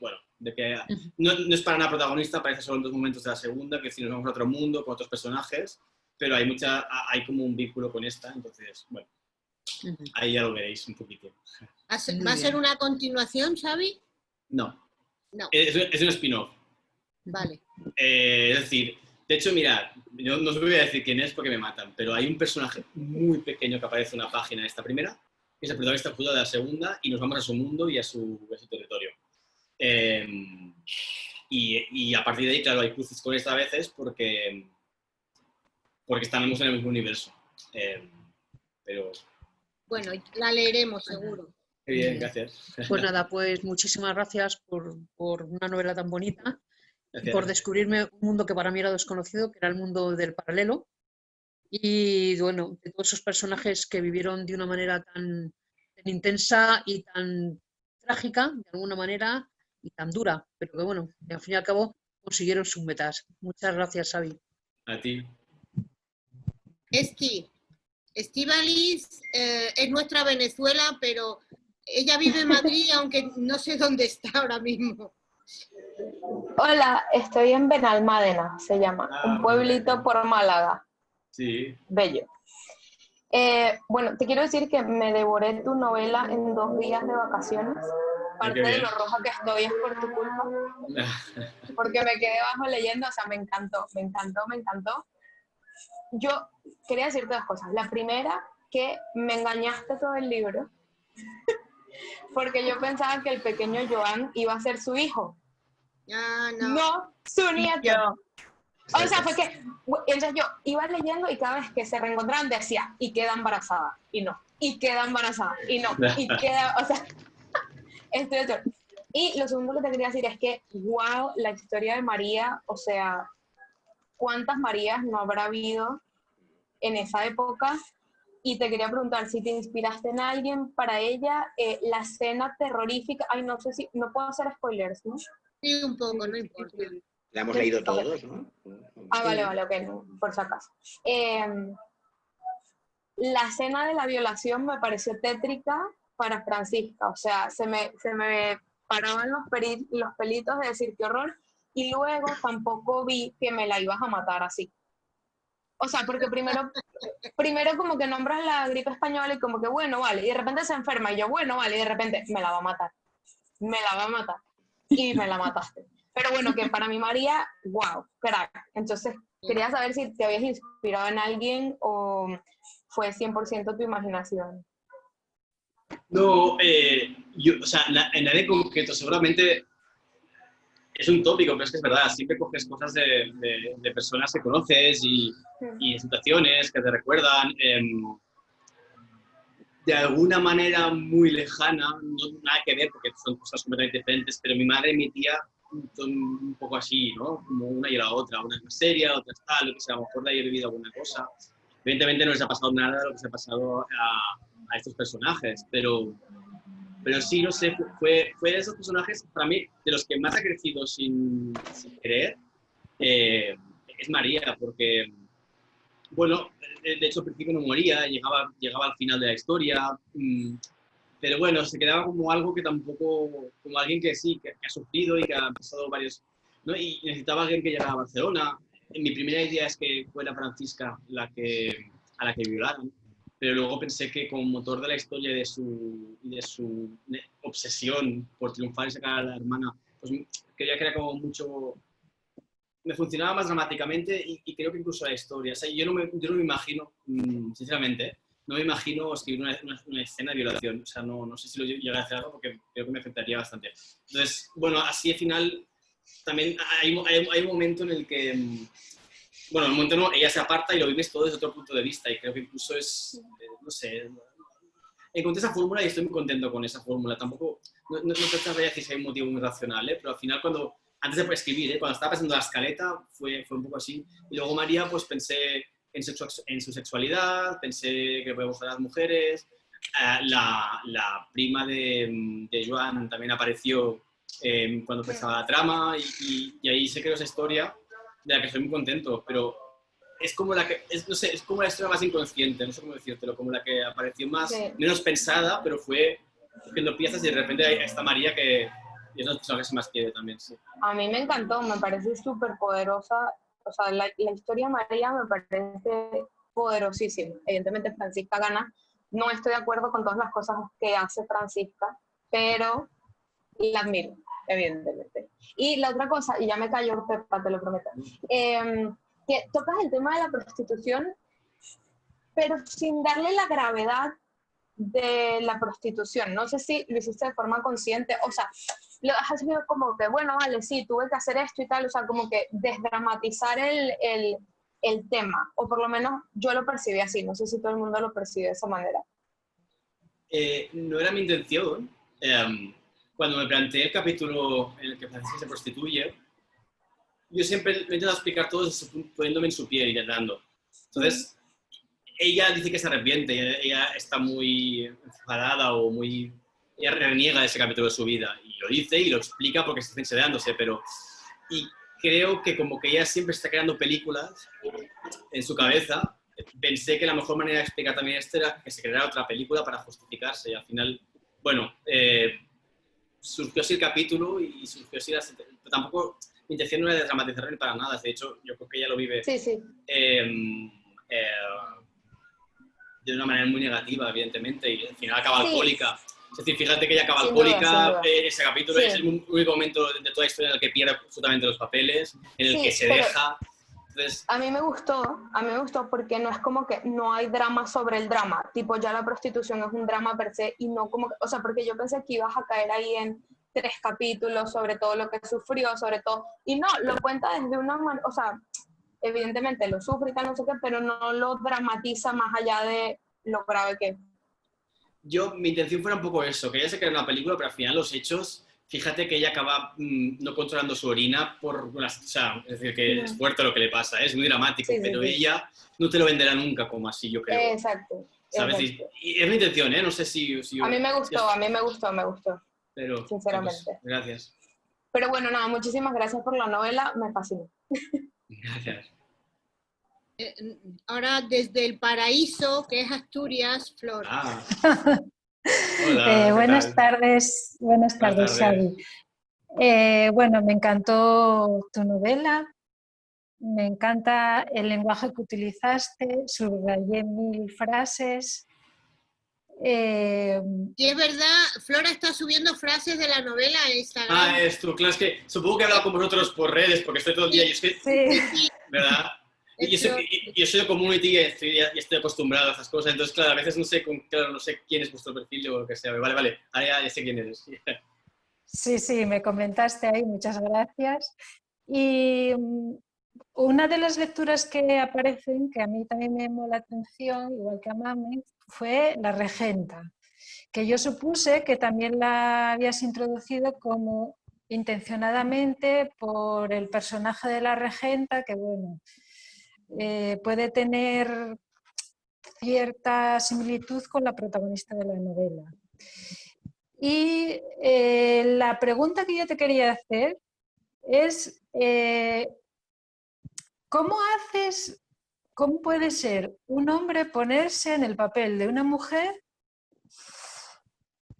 bueno, de que no es para nada protagonista, aparece solo en 2 momentos de la segunda, que si nos vamos a otro mundo con otros personajes, pero hay como un vínculo con esta, entonces, bueno, ahí ya lo veréis un poquito. ¿Va a ser una continuación, Xavi? No. No. Es un spin-off. Vale. Es decir, de hecho, mirad, yo no os voy a decir quién es porque me matan, pero hay un personaje muy pequeño que aparece en una página de esta primera, que es el protagonista justo de la segunda, y nos vamos a su mundo y a su territorio. Y a partir de ahí, claro, hay cruces con esta a veces porque estamos en el mismo universo. Pero... Bueno, la leeremos seguro. Qué bien, gracias. Pues nada, pues muchísimas gracias por una novela tan bonita y por descubrirme un mundo que para mí era desconocido, que era el mundo del paralelo. Y bueno, de todos esos personajes que vivieron de una manera tan intensa y tan trágica, de alguna manera, y tan dura, pero que bueno, al fin y al cabo consiguieron sus metas. Muchas gracias, Xavi. A ti. Estíbaliz es nuestra Venezuela, pero ella vive en Madrid, aunque no sé dónde está ahora mismo. Hola, estoy en Benalmádena, se llama, un pueblito por Málaga. Sí. Bello. Bueno, te quiero decir que me devoré tu novela en 2 días de vacaciones. Parte de lo roja que estoy es por tu culpa. Porque me quedé bajo leyendo, o sea, me encantó. Yo quería decirte 2 cosas. La primera, que me engañaste todo el libro. Porque yo pensaba que el pequeño Joan iba a ser su hijo. No, su nieto. O sea, fue que, entonces yo iba leyendo y cada vez que se reencontraban decía, y queda embarazada, y no, y queda embarazada, y no, y queda, o sea, Y lo segundo que te quería decir es que, wow, la historia de María, o sea, ¿cuántas Marías no habrá habido en esa época? Y te quería preguntar si te inspiraste en alguien para ella, la escena terrorífica, ay, no sé si, no puedo hacer spoilers, ¿no? Sí, un poco, no importa. La hemos leído todos, ¿no? Vale, ok, por si acaso. La escena de la violación me pareció tétrica para Francisca, o sea, se me paraban los pelitos de decir qué horror, y luego tampoco vi que me la ibas a matar así. O sea, porque primero como que nombras la gripe española y como que bueno, vale, y de repente se enferma y yo, bueno, vale, y de repente me la va a matar, y me la mataste. Pero bueno, que para mí María, wow, crack. Entonces, quería saber si te habías inspirado en alguien o fue 100% tu imaginación. No, o sea, en nadie concreto, seguramente es un tópico, pero es que es verdad, siempre coges cosas de personas que conoces y de situaciones que te recuerdan de alguna manera muy lejana, no nada que ver porque son cosas completamente diferentes, pero mi madre y mi tía son un poco así, ¿no? Como una y la otra, una es más seria, otra es tal, lo que sea, a lo mejor de ahí he vivido alguna cosa. Evidentemente no les ha pasado nada de lo que se ha pasado a estos personajes, pero sí, no sé, fue de esos personajes, para mí, de los que más ha crecido sin querer, es María, porque, bueno, de hecho al principio no moría, llegaba al final de la historia, pero bueno, se quedaba como algo que tampoco, como alguien que sí, que ha sufrido y que ha pasado varios, ¿no? Y necesitaba alguien que llegara a Barcelona. Mi primera idea es que fuera Francisca a la que violaron, pero luego pensé que como motor de la historia y de su obsesión por triunfar y sacar a la hermana, pues quería que era como mucho... Me funcionaba más dramáticamente y creo que incluso la historia. O sea, yo no me imagino, sinceramente, no me imagino escribir una escena de violación. O sea, no sé si lo llegaré a hacer algo porque creo que me afectaría bastante. Entonces, bueno, así al final también hay un momento en el que... Bueno, en un momento no, ella se aparta y lo vives todo desde otro punto de vista y creo que incluso es, no sé, encontré esa fórmula y estoy muy contento con esa fórmula. Tampoco, no te voy a decir si hay un motivo muy racional, pero al final antes de escribir, cuando estaba pensando la escaleta fue un poco así. Y luego María, pues pensé en su sexualidad, pensé que podemos gustar a las mujeres. La prima de Joan también apareció cuando empezaba la trama y ahí se creó esa historia de la que estoy muy contento, pero es como la que, no sé, es como la historia más inconsciente, no sé cómo decírtelo, como la que apareció menos pensada, pero fue que lo piensas y de repente está María que Y es una de las personas que más quiere también, sí. A mí me encantó, me parece súper poderosa. O sea, la historia de María me parece poderosísima. Evidentemente Francisca gana. No estoy de acuerdo con todas las cosas que hace Francisca, pero la admiro, evidentemente. Y la otra cosa, y ya me cayó Pepa, te lo prometo, que tocas el tema de la prostitución, pero sin darle la gravedad de la prostitución. No sé si lo hiciste de forma consciente, o sea, lo dejas como que, bueno, vale, sí, tuve que hacer esto y tal, o sea, como que desdramatizar el tema, o por lo menos yo lo percibí así, no sé si todo el mundo lo percibe de esa manera. No era mi intención. Cuando me planteé el capítulo en el que Francisca se prostituye, yo siempre me he intentado explicar todo poniéndome en su piel, intentando. Entonces, ella dice que se arrepiente, ella está muy enfadada o muy... Ella reniega de ese capítulo de su vida y lo dice y lo explica porque está enseñándose, pero... Y creo que como que ella siempre está creando películas en su cabeza, pensé que la mejor manera de explicar también esto era que se creara otra película para justificarse y al final, bueno, surgió así el capítulo y surgió así la... Pero tampoco, mi intención no era dramatizarlo ni para nada, de hecho yo creo que ella lo vive... Sí, sí. De una manera muy negativa, evidentemente, y al final acaba alcohólica. Es decir, fíjate que ella acaba Sin alcohólica, duda. Ese capítulo es el único momento de toda la historia en el que pierde absolutamente los papeles, en el que se deja. Entonces, a mí me gustó porque no es como que no hay drama sobre el drama, tipo ya la prostitución es un drama per se y no como, o sea, porque yo pensé que ibas a caer ahí en 3 capítulos sobre todo lo que sufrió, sobre todo, y no, lo cuenta desde una manera, o sea, evidentemente lo sufre y tal, no sé qué, pero no lo dramatiza más allá de lo grave que es. mi intención fuera un poco eso, que ella se crea una película, pero al final los hechos, fíjate que ella acaba no controlando su orina o sea, es decir, que es fuerte lo que le pasa, es muy dramático, pero ella no te lo venderá nunca como así, yo creo. Exacto. ¿Sabes? Y es mi intención, no sé si a mí me gustó. Pero, sinceramente. Pues, gracias. Pero bueno, nada, muchísimas gracias por la novela, me fascinó. Gracias. Ahora desde el paraíso, que es Asturias, Flor. Hola, buenas tardes, Xavi. Bueno, me encantó tu novela, me encanta el lenguaje que utilizaste, subrayé 1000 frases. Y es verdad, Flora está subiendo frases de la novela a Instagram. Esto, claro, es que supongo que he hablado con vosotros por redes, porque estoy todo el día y es que... Sí. ¿Verdad? Y yo soy de community y estoy acostumbrado a esas cosas, entonces, claro, a veces no sé quién es vuestro perfil o lo que sea. Vale, ahora ya sé quién eres. Sí, me comentaste ahí, muchas gracias. Y una de las lecturas que aparecen, que a mí también me llamó la atención, igual que a Mame, fue La Regenta, que yo supuse que también la habías introducido como intencionadamente por el personaje de la regenta, que bueno, puede tener cierta similitud con la protagonista de la novela. Y la pregunta que yo te quería hacer es ¿cómo puede ser un hombre ponerse en el papel de una mujer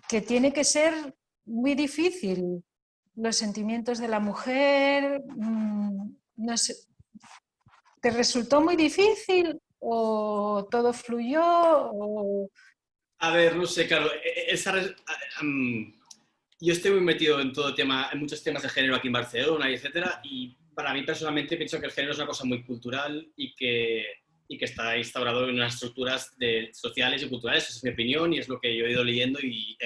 que tiene que ser muy difícil? Los sentimientos de la mujer, no sé, ¿te resultó muy difícil o todo fluyó? A ver, no sé, claro, yo estoy muy metido en muchos temas de género aquí en Barcelona, etcétera, y para mí personalmente pienso que el género es una cosa muy cultural y que está instaurado en unas estructuras sociales y culturales. Esa es mi opinión y es lo que yo he ido leyendo y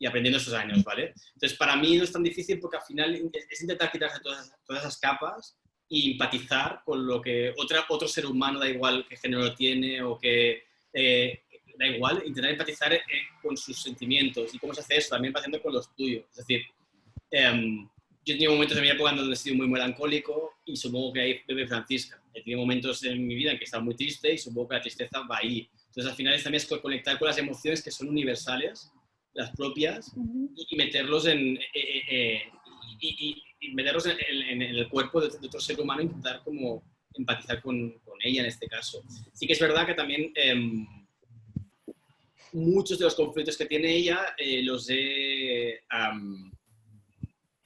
aprendiendo estos años, ¿vale? Entonces, para mí no es tan difícil porque al final es intentar quitarse todas esas capas y empatizar con lo que otro ser humano, da igual qué género tiene o que... da igual, intentar empatizar con sus sentimientos. ¿Y cómo se hace eso? También empatizando con los tuyos. Es decir, yo he tenido momentos en mi época donde he sido muy melancólico y supongo que ahí bebe Francisca. He tenido momentos en mi vida en que estaba muy triste y supongo que la tristeza va ahí. Entonces, al final es también conectar con las emociones que son universales, las propias, y meterlos meterlos en el cuerpo de otro ser humano e intentar como empatizar con ella en este caso. Sí que es verdad que también... muchos de los conflictos que tiene ella los he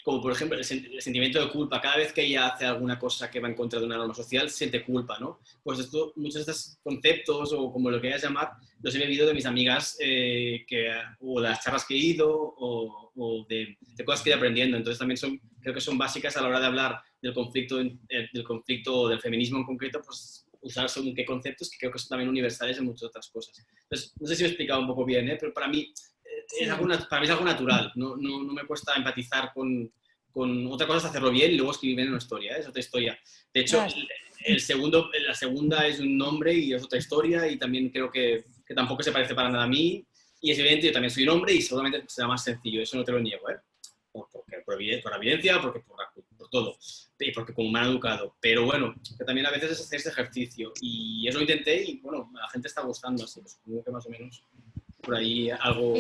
como por ejemplo el sentimiento de culpa. Cada vez que ella hace alguna cosa que va en contra de una norma social, siente culpa, ¿no? Pues muchos de estos conceptos, o como lo quieras llamar, los he bebido de mis amigas, o de las charlas que he ido, o de cosas que he ido aprendiendo. Entonces también creo que son básicas a la hora de hablar del conflicto o del feminismo en concreto, pues usar según qué conceptos, que creo que son también universales en muchas otras cosas. Entonces, no sé si me he explicado un poco bien, pero para mí es algo natural. No me cuesta empatizar con otra cosa, es hacerlo bien y luego escribir bien una historia, es otra historia. De hecho, la segunda es un nombre y es otra historia, y también creo que tampoco se parece para nada a mí, y es evidente, yo también soy un hombre y seguramente será más sencillo, eso no te lo niego, ¿eh? Por la evidencia, porque por todo, y porque como me han educado. Pero bueno, que también a veces es hacer este ejercicio, y eso lo intenté y bueno, a la gente está gustando, así pues supongo que más o menos por ahí algo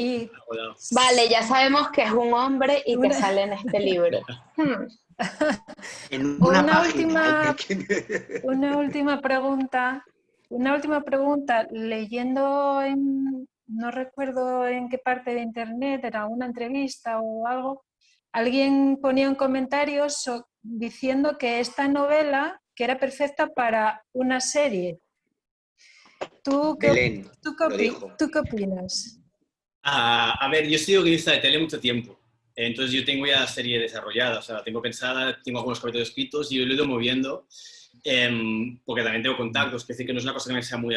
dado. Vale, ya sabemos que es un hombre y que sale en este libro. En una última pregunta. Una última pregunta. Leyendo no recuerdo en qué parte de internet, era una entrevista o algo, alguien ponía un comentario diciendo que esta novela que era perfecta para una serie. ¿Tú qué opinas? A ver, yo he sido guionista de tele mucho tiempo, entonces yo tengo ya la serie desarrollada, o sea, la tengo pensada, tengo algunos capítulos escritos y yo lo he ido moviendo, porque también tengo contactos, que decir que no es una cosa que me sea muy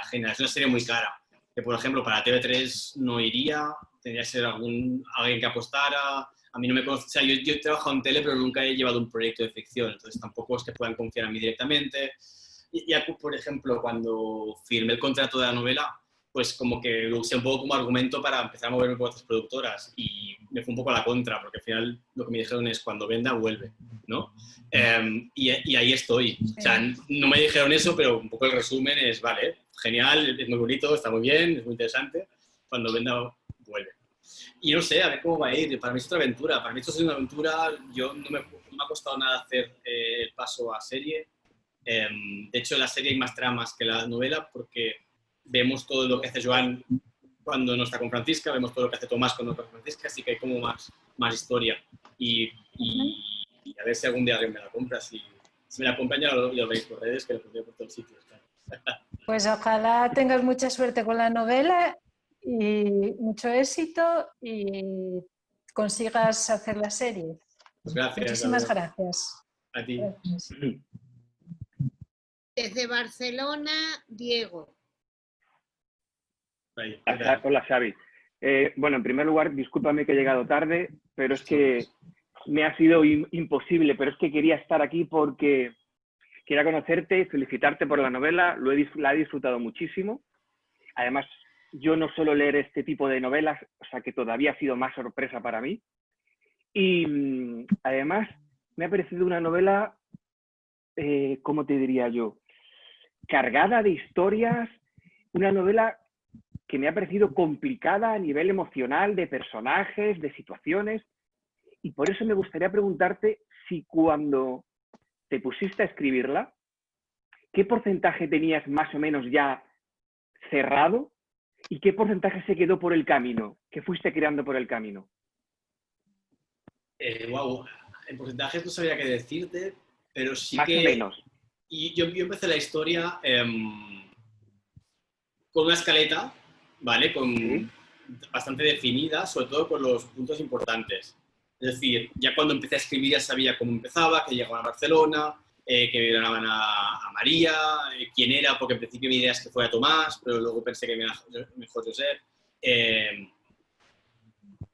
ajena, es una serie muy cara, que por ejemplo para TV3 no iría, tendría que ser alguien que apostara. A mí no me conoce, o sea, yo he trabajado en tele, pero nunca he llevado un proyecto de ficción, entonces tampoco es que puedan confiar en mí directamente. Ya, por ejemplo, cuando firmé el contrato de la novela, pues como que lo usé un poco como argumento para empezar a moverme por otras productoras, y me fue un poco a la contra, porque al final lo que me dijeron es cuando venda, vuelve, ¿no? Y ahí estoy. O sea, no me dijeron eso, pero un poco el resumen es, vale, genial, es muy bonito, está muy bien, es muy interesante, cuando venda, vuelve. Y no sé, a ver cómo va a ir. Para mí es otra aventura. Para mí esto es una aventura. Yo no me ha costado nada hacer el paso a serie. De hecho, en la serie hay más tramas que la novela, porque vemos todo lo que hace Joan cuando no está con Francisca, vemos todo lo que hace Tomás cuando no está con Francisca, así que hay como más historia. Y a ver si algún día alguien me la compra. Si me la compran, ya lo veis por redes, que lo pondré por todos sitios. Claro. Pues ojalá tengas mucha suerte con la novela y mucho éxito y consigas hacer la serie. Pues gracias. Muchísimas gracias. A ti. Gracias. Desde Barcelona, Diego. Hola, Xavi. Bueno, en primer lugar, discúlpame que he llegado tarde, pero es que me ha sido imposible, pero es que quería estar aquí porque quería conocerte y felicitarte por la novela, la he disfrutado muchísimo. Además, yo no suelo leer este tipo de novelas, o sea que todavía ha sido más sorpresa para mí. Y además, me ha parecido una novela, ¿cómo te diría yo? Cargada de historias, una novela que me ha parecido complicada a nivel emocional, de personajes, de situaciones, y por eso me gustaría preguntarte si cuando te pusiste a escribirla, ¿qué porcentaje tenías más o menos ya cerrado y qué porcentaje se quedó por el camino, que fuiste creando por el camino? Wow, en porcentajes no sabría qué decirte, pero sí más que... o menos. Y yo empecé la historia con una escaleta, ¿vale? Bastante definida, sobre todo con los puntos importantes. Es decir, ya cuando empecé a escribir ya sabía cómo empezaba, que llegaban a Barcelona, que violaban a María, quién era, porque en principio mi idea es que fuera Tomás, pero luego pensé que mejor Josep.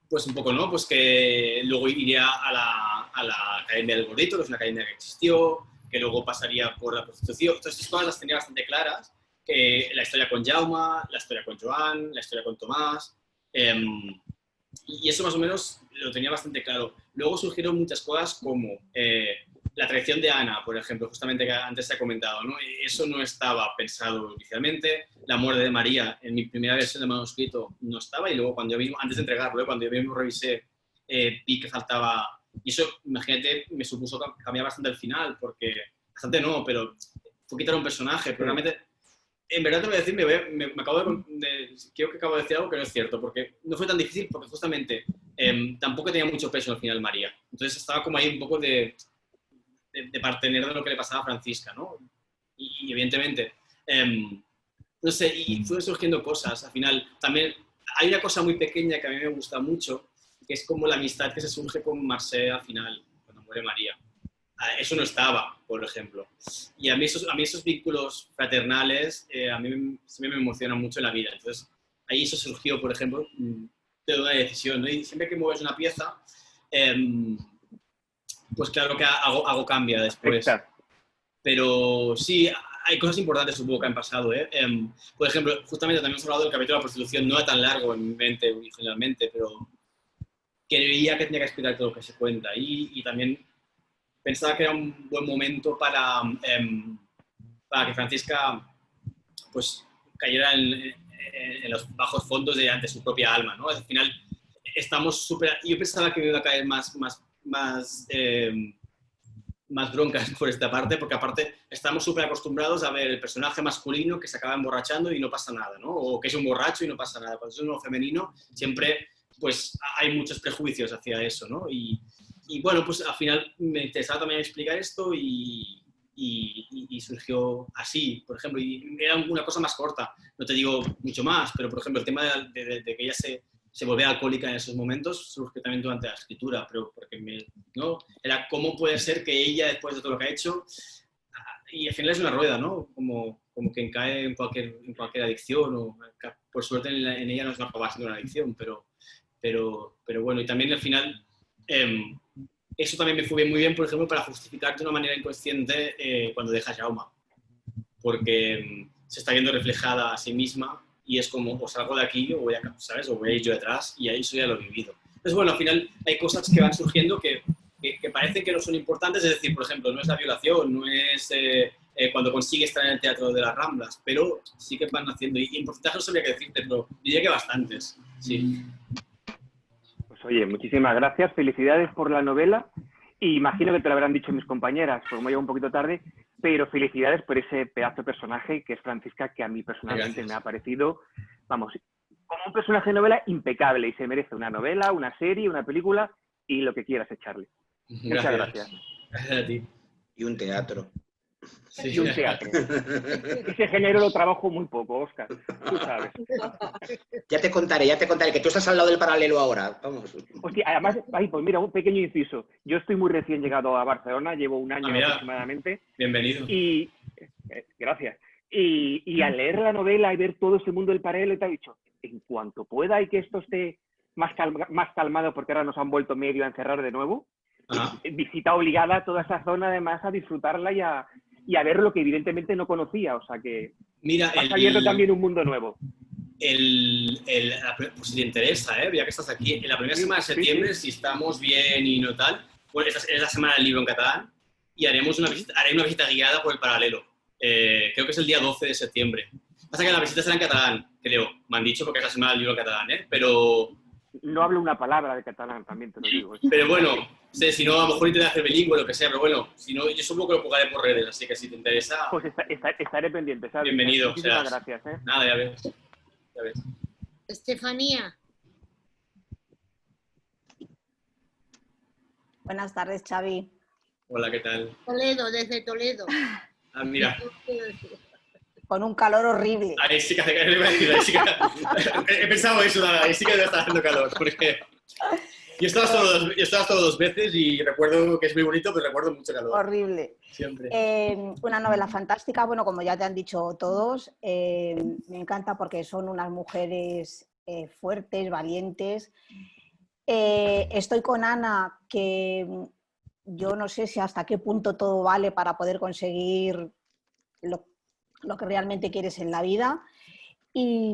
Pues un poco, ¿no? Pues que luego iría a la Academia del Gordito, que es una academia que existió, que luego pasaría por la prostitución. Todas estas cosas las tenía bastante claras. La historia con Jaume, la historia con Joan, la historia con Tomás. Y eso más o menos lo tenía bastante claro. Luego surgieron muchas cosas como la traición de Ana, por ejemplo, justamente que antes se ha comentado, ¿no? Eso no estaba pensado inicialmente. La muerte de María, en mi primera versión de manuscrito, no estaba, y luego cuando yo mismo, antes de entregarlo, cuando yo mismo revisé, vi que faltaba. Y eso, imagínate, me supuso cambiar bastante el final, porque, bastante no, pero fue quitar un personaje, pero realmente En verdad te voy a decir, creo que acabo de decir algo que no es cierto, porque no fue tan difícil, porque justamente tampoco tenía mucho peso al final María. Entonces estaba como ahí un poco de partener de lo que le pasaba a Francisca, ¿no? Y evidentemente, no sé, y fueron surgiendo cosas. Al final, también hay una cosa muy pequeña que a mí me gusta mucho, que es como la amistad que se surge con Marcel al final, cuando muere María. Eso no estaba, por ejemplo. Y a mí esos vínculos fraternales a mí siempre me emocionan mucho en la vida. Entonces, ahí eso surgió, por ejemplo, de una decisión, ¿no? Y siempre que mueves una pieza, pues claro que algo cambia después. Exacto. Pero sí, hay cosas importantes supongo que han pasado. Por ejemplo, justamente también hemos hablado del capítulo de la prostitución, no era tan largo en mi mente originalmente, pero creía que tenía que explicar todo lo que se cuenta. Y también pensaba que era un buen momento para que Francisca pues, cayera en los bajos fondos ante su propia alma, ¿no? Al final estamos súper... Yo pensaba que me iba a caer más broncas por esta parte, porque aparte estamos súper acostumbrados a ver el personaje masculino que se acaba emborrachando y no pasa nada, ¿no? O que es un borracho y no pasa nada. Cuando es uno femenino, siempre pues hay muchos prejuicios hacia eso, ¿no? Y bueno, pues al final me interesaba también explicar esto y surgió así, por ejemplo, y era una cosa más corta, no te digo mucho más, pero por ejemplo el tema de que ella se volvía alcohólica en esos momentos surge también durante la escritura, pero porque ¿no? Era cómo puede ser que ella, después de todo lo que ha hecho, y al final es una rueda, ¿no? Como quien cae en cualquier adicción, o por suerte en ella no es acaba siendo una adicción, pero bueno, y también al final... eso también me fue muy bien, por ejemplo, para justificar de una manera inconsciente cuando deja a Jaume, porque se está viendo reflejada a sí misma y es como, o salgo de aquí o voy a, ¿sabes? O voy a ir yo detrás, y ahí eso ya lo he vivido. Entonces, bueno, al final hay cosas que van surgiendo que parecen que no son importantes, es decir, por ejemplo, no es la violación, no es cuando consigue estar en el Teatro de las Ramblas, pero sí que van haciendo, y en porcentaje no sabría qué decirte, pero diría que bastantes, sí. Oye, muchísimas gracias, felicidades por la novela, y imagino que te lo habrán dicho mis compañeras, porque me llevo un poquito tarde, pero felicidades por ese pedazo de personaje que es Francisca, que a mí personalmente me ha parecido, vamos, como un personaje de novela impecable, y se merece una novela, una serie, una película, y lo que quieras echarle. Muchas gracias. Gracias a ti. Y un teatro. Sí. Y un teatro. Ese género lo trabajo muy poco, Óscar. Tú sabes. Ya te contaré, que tú estás al lado del Paralelo ahora. Vamos. Hostia, además, pues mira, un pequeño inciso. Yo estoy muy recién llegado a Barcelona, llevo un año aproximadamente. Bienvenido. Y gracias. Y al leer la novela y ver todo ese mundo del Paralelo, te he dicho, en cuanto pueda y que esto esté más calmado, porque ahora nos han vuelto medio a encerrar de nuevo, visita obligada a toda esa zona, además, a disfrutarla y a ver lo que evidentemente no conocía, o sea que mira, has abierto también un mundo nuevo. Pues si te interesa, ya que estás aquí, en la primera semana de septiembre, si estamos bien y no tal, pues es la semana del libro en catalán y haré una visita guiada por el Paralelo. Creo que es el día 12 de septiembre. Pasa que la visita será en catalán, creo, me han dicho, porque es la semana del libro en catalán, pero... No hablo una palabra de catalán, también te lo digo. Pero bueno, si no, a lo mejor intentaré hacer bilingüe o lo que sea, pero bueno, si no, yo supongo que lo jugaré por redes, así que si te interesa... Pues estaré pendiente, ¿sabes? Bienvenido. Muchísimas gracias. Nada, ya ves. Estefanía. Buenas tardes, Xavi. Hola, ¿qué tal? Toledo, desde Toledo. Ah, mira. Con un calor horrible. Ahí sí que hace calor. He pensado eso, ahí sí que debe estar haciendo calor, porque yo estaba solo dos veces y recuerdo que es muy bonito, pero recuerdo mucho calor. Horrible. Siempre. Una novela fantástica, bueno, como ya te han dicho todos, me encanta porque son unas mujeres fuertes, valientes. Estoy con Ana, que yo no sé si hasta qué punto todo vale para poder conseguir lo que realmente quieres en la vida. Y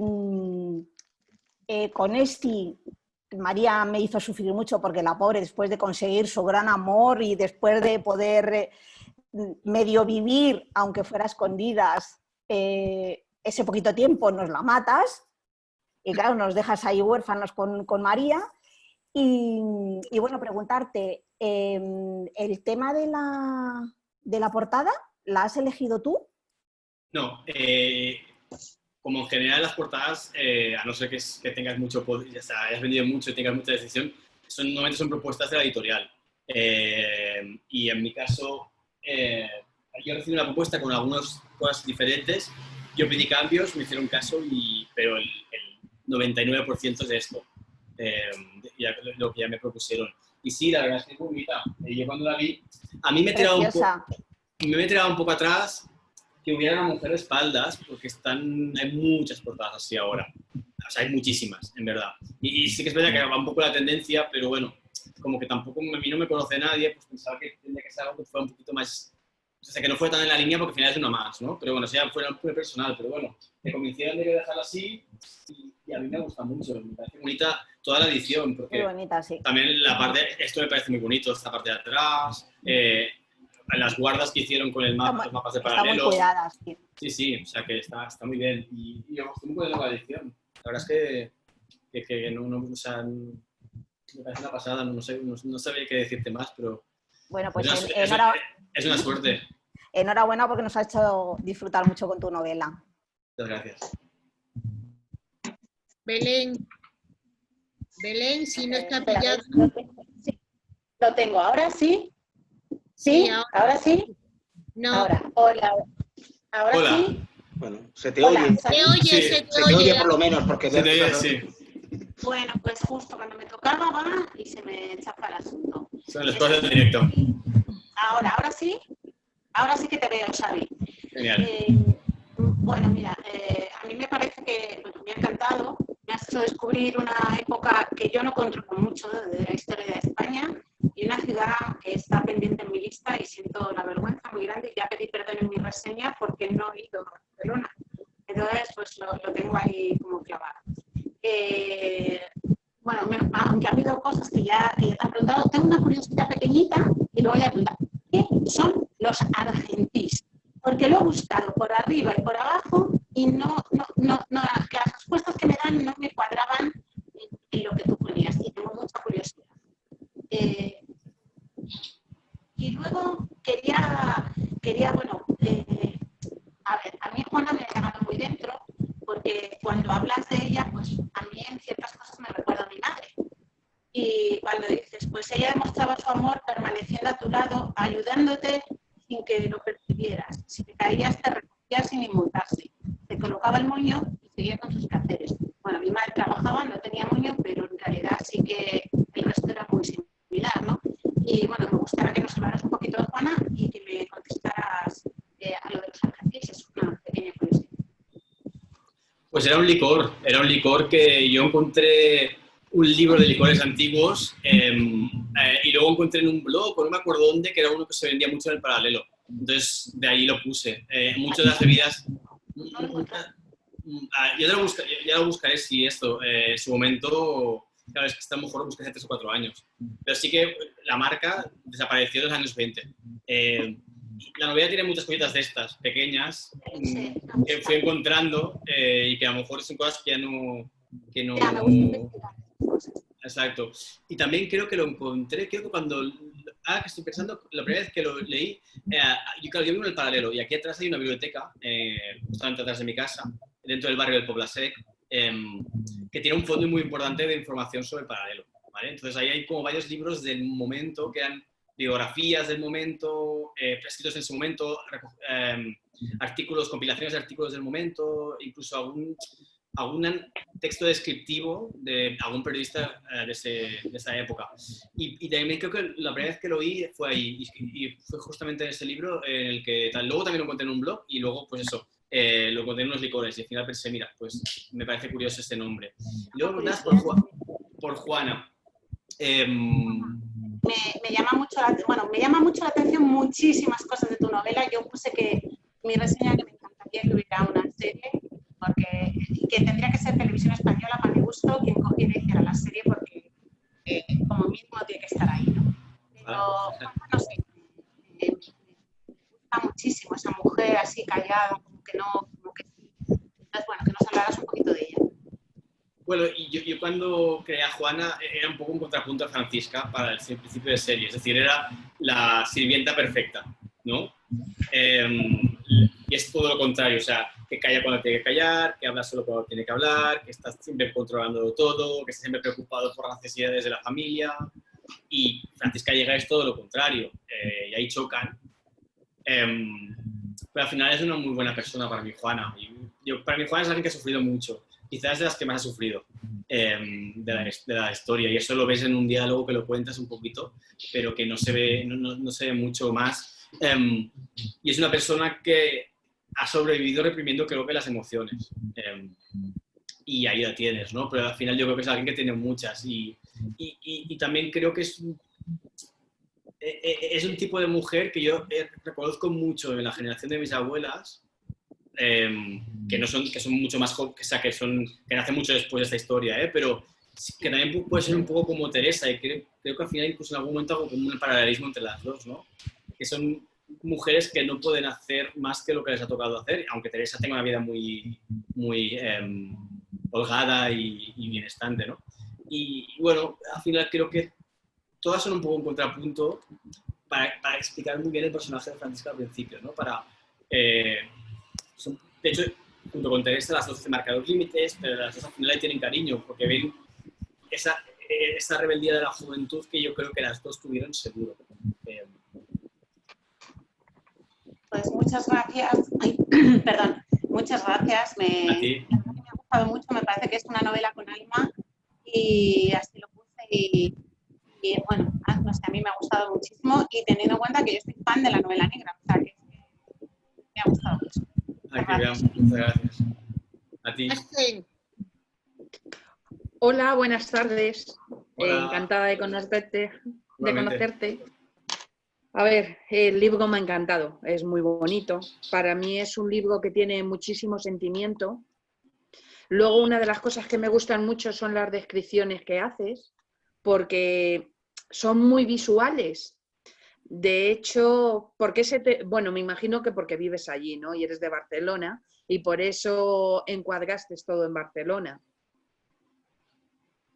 con Esti, María me hizo sufrir mucho porque la pobre, después de conseguir su gran amor y después de poder medio vivir, aunque fuera a escondidas, ese poquito tiempo nos la matas y claro, nos dejas ahí huérfanos con María. Y bueno, preguntarte, ¿el tema de la portada la has elegido tú? No, como en general las portadas, a no ser que tengas mucho poder, o sea, hayas vendido mucho y tengas mucha decisión, normalmente son propuestas de la editorial. Y en mi caso, yo recibí una propuesta con algunas cosas diferentes, yo pedí cambios, me hicieron caso, pero el 99% es de esto, lo que ya me propusieron. Y sí, la verdad es que es muy bonita. Yo cuando la vi, a mí me he tirado un poco atrás que hubiera una mujer de espaldas, porque hay muchas portadas así ahora. O sea, hay muchísimas, en verdad. Y sí que es verdad que va un poco la tendencia, pero bueno, como que tampoco a mí no me conoce nadie, pues pensaba que tendría que ser algo que fuera un poquito más... O sea, que no fue tan en la línea porque al final es una más, ¿no? Pero bueno, ya fuera muy personal, pero bueno, me convencieron de dejarlo así y a mí me gusta mucho. Me parece bonita toda la edición, porque muy bonita, sí. También la parte, esto me parece muy bonito, esta parte de atrás, las guardas que hicieron con el mapa, los mapas de paralelo. Están muy cuidadas, sí. Sí, o sea que está muy bien. Y yo estoy muy contento con la edición. La verdad es que no, o sea, me parece una pasada, no sabía qué decirte más, pero... Bueno, pues es una suerte. Enhorabuena porque nos ha hecho disfrutar mucho con tu novela. Muchas gracias. Belén, si no está pillado. Sí, lo tengo. ¿Ahora sí? ¿Sí? ¿Ahora sí? No. Ahora, hola. ¿Ahora Hola. sí? Bueno, se te oye. Se te oye. oye por lo menos, porque... Se te oye, sí. Bueno, pues justo cuando me tocaba va y se me chafa el asunto. Son las cosas del directo. Ahora sí. Ahora sí que te veo, Xavi. Genial. Bueno, mira, a mí me parece que me ha encantado. Me has hecho descubrir una época que yo no controlo mucho de la historia de España y una ciudad que está pendiente en mi lista y siento la vergüenza muy grande y ya pedí perdón en mi reseña porque no he ido a Barcelona. Entonces, pues lo tengo ahí como clavado. Bueno, aunque ha habido cosas que ya te han preguntado, tengo una curiosidad pequeñita y luego voy a preguntar, ¿qué son los argentís? Porque lo he buscado por arriba y por abajo y que las respuestas que me dan no me cuadraban en lo que tú ponías y tengo mucha curiosidad. Y luego quería bueno, a ver, a mí Juana me ha llegado muy dentro porque cuando hablas de ella, pues a mí en ciertas cosas me recuerda a mi madre. Y cuando dices, pues ella demostraba su amor permaneciendo a tu lado, ayudándote sin que lo percibieras. Si te caías, te recogía sin inmutarse. Te colocaba el moño y seguía con sus quehaceres. Bueno, mi madre trabajaba, no tenía moño, pero en realidad sí que el resto era muy similar, ¿no? Y bueno, me gustaría que nos hablaras un poquito de Juana y que me contestaras a lo de los argentines. Es una pequeña curiosidad. Pues era un licor que yo encontré un libro de licores antiguos y luego encontré en un blog, o no me acuerdo dónde, que era uno que se vendía mucho en el paralelo. Entonces, de ahí lo puse. Muchas de las bebidas... ya lo buscaré si esto, en su momento... Claro, es que está mejor lo busqué hace 3 o 4 años. Pero sí que la marca desapareció en los años 20. La novela tiene muchas cositas de estas, pequeñas, que fui encontrando y que a lo mejor son cosas que ya no... Exacto. Y también creo que lo encontré, creo que cuando... que estoy pensando, la primera vez que lo leí, yo vivo en el paralelo y aquí atrás hay una biblioteca, justamente atrás de mi casa, dentro del barrio del Poblasec, que tiene un fondo muy importante de información sobre el paralelo, ¿vale? Entonces ahí hay como varios libros del momento que eran biografías del momento, escritos en su momento, artículos, compilaciones de artículos del momento, incluso algún texto descriptivo de algún periodista de esa época. Y también creo que la primera vez que lo oí fue ahí, y fue justamente en ese libro en el que luego también lo encontré en un blog, y luego pues eso, lo encontré en unos licores, y al final pensé, mira, pues me parece curioso este nombre. Y luego por Juana. Me llama mucho la atención muchísimas cosas de tu novela. Yo puse que mi reseña que me encantaría que hubiera una serie, porque que tendría que ser Televisión Española para mi gusto quien cogiera y hiciera la serie, porque como mínimo tiene que estar ahí, ¿no? Pero no sé, me gusta muchísimo esa mujer así callada, como que sí. Entonces, bueno, que nos hablaras un poquito de ella. Bueno, y yo cuando creé a Juana era un poco un contrapunto a Francisca para el principio de serie, es decir, era la sirvienta perfecta, ¿no? Y es todo lo contrario, o sea, que calla cuando tiene que callar, que habla solo cuando tiene que hablar, que está siempre controlando todo, que está siempre preocupado por las necesidades de la familia. Y Francisca Llega es todo lo contrario, y ahí chocan. Pero al final es una muy buena persona para mí, Juana. Para mí, Juana es alguien que ha sufrido mucho, quizás de las que más ha sufrido de la historia. Y eso lo ves en un diálogo que lo cuentas un poquito, pero que no se ve, no se ve mucho más. Y es una persona que ha sobrevivido reprimiendo, creo que, las emociones. Y ahí la tienes, ¿no? Pero al final yo creo que es alguien que tiene muchas. Y también creo que es un tipo de mujer que yo reconozco mucho en la generación de mis abuelas, que son mucho más jóvenes, que nacen mucho después de esta historia, pero que también puede ser un poco como Teresa, y creo que al final incluso en algún momento hago como un paralelismo entre las dos, ¿no? Que son mujeres que no pueden hacer más que lo que les ha tocado hacer, aunque Teresa tenga una vida muy, muy holgada y bienestante, ¿no? Y bueno, al final creo que todas son un poco un contrapunto para explicar muy bien el personaje de Francisca al principio, ¿no? De hecho, junto con Teresa, las dos se marcan los límites, pero las dos al final le tienen cariño, porque ven esa rebeldía de la juventud que yo creo que las dos tuvieron seguro. Pues muchas gracias. Ay, perdón, muchas gracias. Me ha gustado mucho, me parece que es una novela con alma y así lo puse y bueno, no sé, a mí me ha gustado muchísimo y teniendo en cuenta que yo soy fan de la novela negra, o sea que me ha gustado mucho. Muchas gracias. A ti. Hola, buenas tardes. Hola. Encantada de conocerte. A ver, el libro me ha encantado, es muy bonito. Para mí es un libro que tiene muchísimo sentimiento. Luego, una de las cosas que me gustan mucho son las descripciones que haces, porque son muy visuales. De hecho, bueno, me imagino que porque vives allí, ¿no? Y eres de Barcelona, y por eso encuadraste todo en Barcelona.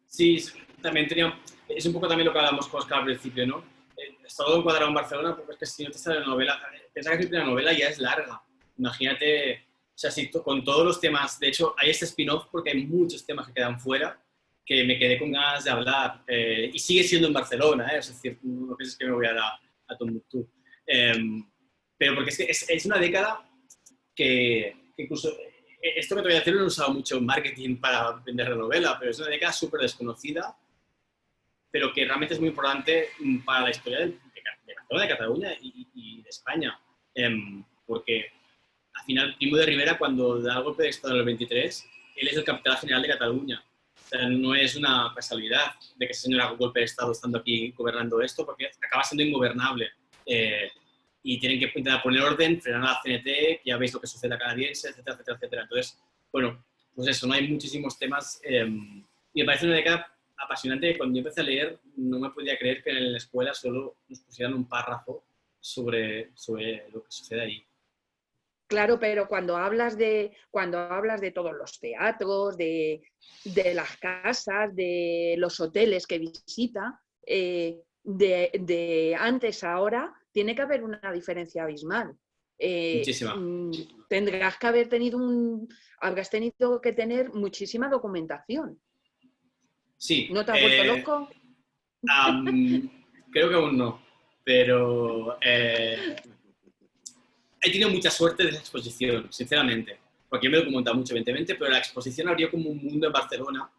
Sí, también es un poco también lo que hablamos con Oscar al principio, ¿no? Está todo encuadrado en Barcelona, porque es que si no te sale la novela, piensa que la novela ya es larga. Imagínate, o sea, si con todos los temas, de hecho, hay este spin-off porque hay muchos temas que quedan fuera, que me quedé con ganas de hablar, y sigue siendo en Barcelona, es decir, no pienses que me voy a Tombuctú. Pero porque es una década que incluso, esto que te voy a decir lo he usado mucho en marketing para vender la novela, pero es una década súper desconocida, pero que realmente es muy importante para la historia de Barcelona, de Cataluña y de España. Porque al final, Primo de Rivera, cuando da el golpe de Estado en el 23, él es el capitán general de Cataluña. O sea, no es una casualidad de que ese señor haga un golpe de Estado estando aquí gobernando esto, porque acaba siendo ingobernable. Y tienen que intentar poner orden, frenar a la CNT, que ya veis lo que sucede a canadiense, etcétera, etcétera, etcétera. Entonces, bueno, pues eso, no hay muchísimos temas. Y me parece una década apasionante. Cuando yo empecé a leer, no me podía creer que en la escuela solo nos pusieran un párrafo sobre lo que sucede ahí. Claro, pero cuando hablas de todos los teatros, de las casas, de los hoteles que visita, de antes a ahora, tiene que haber una diferencia abismal. Muchísima. Habrás tenido que tener muchísima documentación. Sí. ¿No te has vuelto loco? Creo que aún no, pero he tenido mucha suerte de esa exposición, sinceramente, porque yo me he documentado mucho, evidentemente, pero la exposición abrió como un mundo en Barcelona.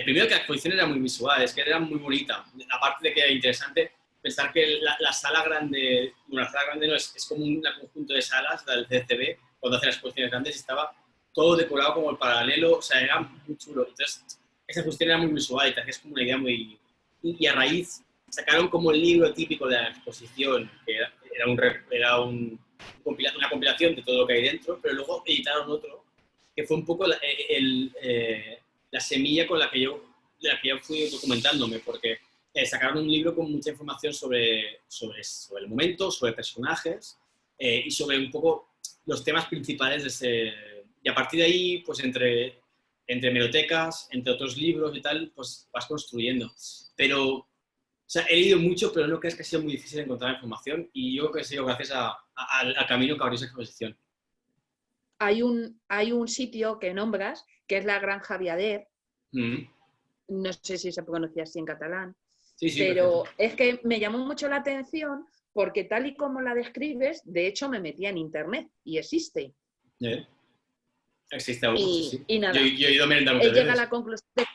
Primero que la exposición era muy visual, es que era muy bonita, aparte de que era interesante pensar que la sala grande, bueno, la sala grande no es como un conjunto de salas del CCB, cuando hacen las exposiciones grandes, y estaba todo decorado como el paralelo, o sea, era muy chulo. Entonces, esa exposición era muy visual y te hacías como una idea muy... Y a raíz sacaron como el libro típico de la exposición, que era una compilación de todo lo que hay dentro, pero luego editaron otro, que fue un poco la semilla con la que yo fui documentándome, porque sacaron un libro con mucha información sobre el momento, sobre personajes y sobre un poco los temas principales de ese... Y a partir de ahí, pues entre hemerotecas, entre otros libros y tal, pues vas construyendo. Pero, o sea, he leído mucho, pero no crees que ha sido muy difícil encontrar información, y yo creo que ha sido gracias al camino que abrió esa exposición. hay un sitio que nombras, que es la Granja Viader. No sé si se pronuncia así en catalán. Sí, pero perfecto. Es que me llamó mucho la atención porque tal y como la describes, de hecho me metí en internet y existe. Existe algo, sí. Y nada, yo he ido a merendar muchas llega a veces. la conclusión de,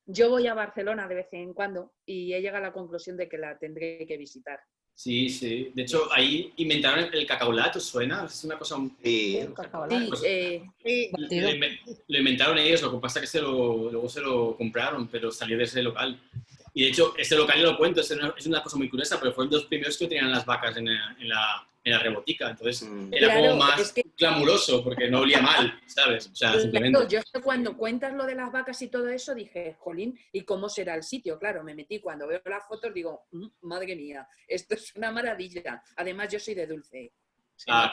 yo voy a Barcelona de vez en cuando y he llegado a la conclusión de que la tendré que visitar. Sí, sí. De hecho, ahí inventaron el cacaolat, ¿os suena? Es una cosa... Sí, el cacaolat. Lo inventaron ellos, lo que pasa es que luego se lo compraron, pero salió de ese local. Y de hecho, ese local, yo lo cuento, es una cosa muy curiosa, pero fueron los primeros que tenían las vacas en la rebotica. Entonces, era claro, como más glamuroso, porque no olía mal, ¿sabes? O sea, claro, simplemente... Yo cuando cuentas lo de las vacas y todo eso, dije, jolín, ¿y cómo será el sitio? Claro, me metí, cuando veo las fotos digo, madre mía, esto es una maravilla. Además, yo soy de dulce.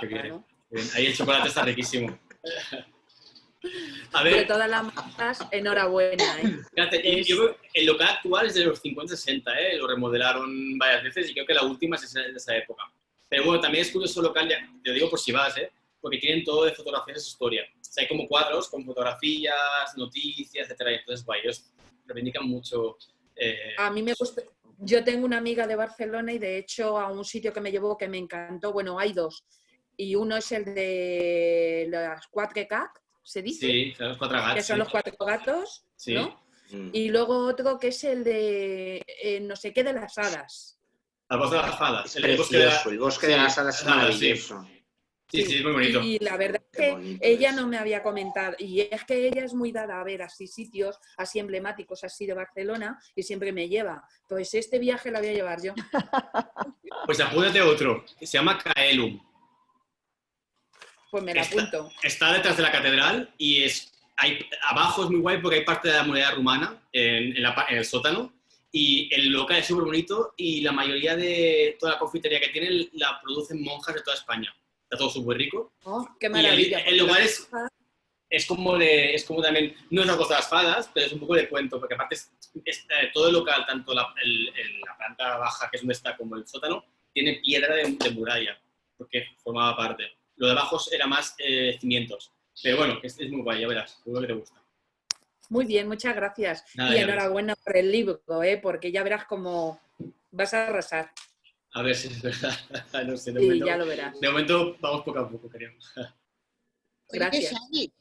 Qué bien, ¿no? Bien. Ahí el chocolate está riquísimo. A ver. De todas las marcas, enhorabuena. Fíjate, yo creo que el local actual es de los 50-60, lo remodelaron varias veces y creo que la última es de esa época. Pero bueno, también es curioso el local, ya, te lo digo por si vas, porque tienen todo de fotografías de su historia. O sea, hay como cuadros con fotografías, noticias, etcétera. Entonces, ellos reivindican mucho. A mí me gusta. Yo tengo una amiga de Barcelona y de hecho a un sitio que me llevó que me encantó, bueno, hay dos. Y uno es el de las 4K, ¿se dice? Sí, los 4 gatos. Que son los 4 gatos, sí. ¿no? Y luego otro que es el de no sé qué de las hadas. El bosque de las hadas. El bosque de las hadas es maravilloso. Sí, es muy bonito. Y la verdad es que ella no me había comentado, y es que ella es muy dada a ver así sitios así emblemáticos así de Barcelona y siempre me lleva. Pues este viaje la voy a llevar yo. Pues apúntate otro, que se llama Caelum. Pues me la apunto. Está detrás de la catedral y abajo es muy guay porque hay parte de la muralla rumana en el sótano. Y el local es súper bonito y la mayoría de toda la confitería que tienen la producen monjas de toda España. Está todo súper rico. Oh, ¡qué maravilla! El lugar es como también, no es la cosa de las fadas, pero es un poco de cuento, porque aparte todo el local, tanto la planta baja, que es donde está, como el sótano, tiene piedra de muralla, porque formaba parte. Lo de abajo era más cimientos. Pero bueno, es muy guay, ya verás, seguro que te gusta. Muy bien, muchas gracias. Nada, y enhorabuena por el libro, porque ya verás cómo vas a arrasar. A ver si es verdad. No sé, ya lo verás. De momento vamos poco a poco, creo. Gracias. Oye,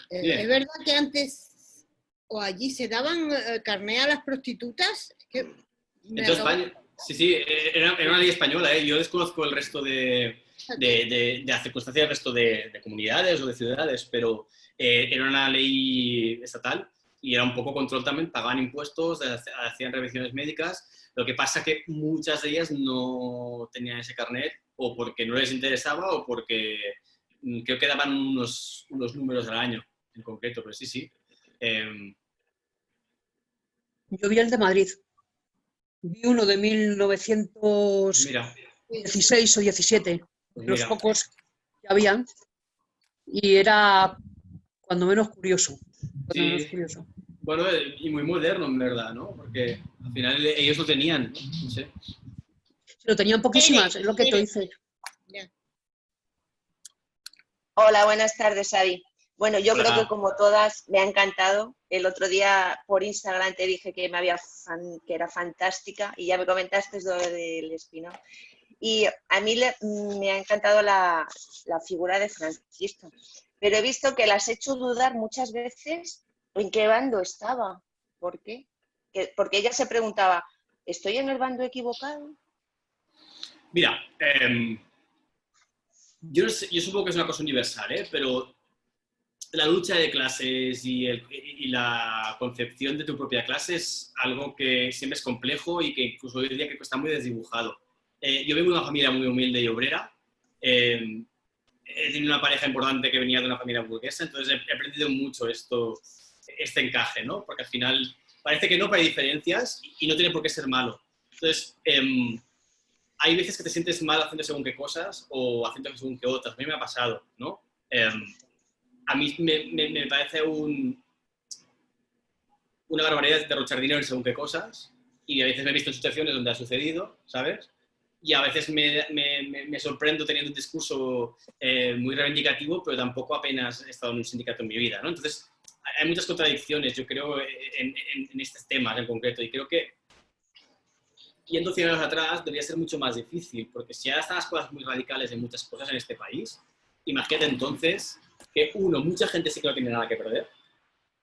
¿es verdad que antes o allí se daban carné a las prostitutas? En toda España. Sí, era una ley española. Yo desconozco el resto de circunstancias del resto de comunidades o de ciudades, pero era una ley estatal y era un poco control también, pagaban impuestos, hacían revisiones médicas. Lo que pasa que muchas de ellas no tenían ese carnet o porque no les interesaba o porque creo que daban unos números al año en concreto, pero sí. Yo vi el de Madrid. Vi uno de 1916 o 17, los pocos que habían, y era cuando menos curioso. Bueno, y muy moderno, en verdad, ¿no? Porque al final ellos lo tenían, no sé. Lo tenían poquísimas, es lo que tú dices. Hola, buenas tardes, Adi. Bueno, yo creo que como todas me ha encantado. El otro día por Instagram te dije que que era fantástica y ya me comentaste lo del Espino. Y a mí me ha encantado la figura de Francisco, pero he visto que la has hecho dudar muchas veces en qué bando estaba. ¿Por qué? Porque ella se preguntaba, ¿estoy en el bando equivocado? Mira, yo supongo que es una cosa universal, pero la lucha de clases y la concepción de tu propia clase es algo que siempre es complejo y que incluso hoy en día está muy desdibujado. Yo vengo de una familia muy humilde y obrera. He tenido una pareja importante que venía de una familia burguesa, entonces he aprendido mucho este encaje, ¿no? Porque al final parece que no, pero hay diferencias y no tiene por qué ser malo. Entonces, hay veces que te sientes mal haciendo según qué cosas o haciendo según qué otras. A mí me ha pasado, ¿no? A mí me parece una barbaridad derrochar dinero en según qué cosas y a veces me he visto en situaciones donde ha sucedido, ¿sabes? y a veces me sorprendo teniendo un discurso muy reivindicativo, pero tampoco apenas he estado en un sindicato en mi vida, ¿no? Entonces, hay muchas contradicciones, yo creo, en estos temas en concreto, y creo que yendo 100 años atrás debería ser mucho más difícil, porque si ya están las cosas muy radicales en muchas cosas en este país, imagínate entonces que, uno, mucha gente sí que no tiene nada que perder,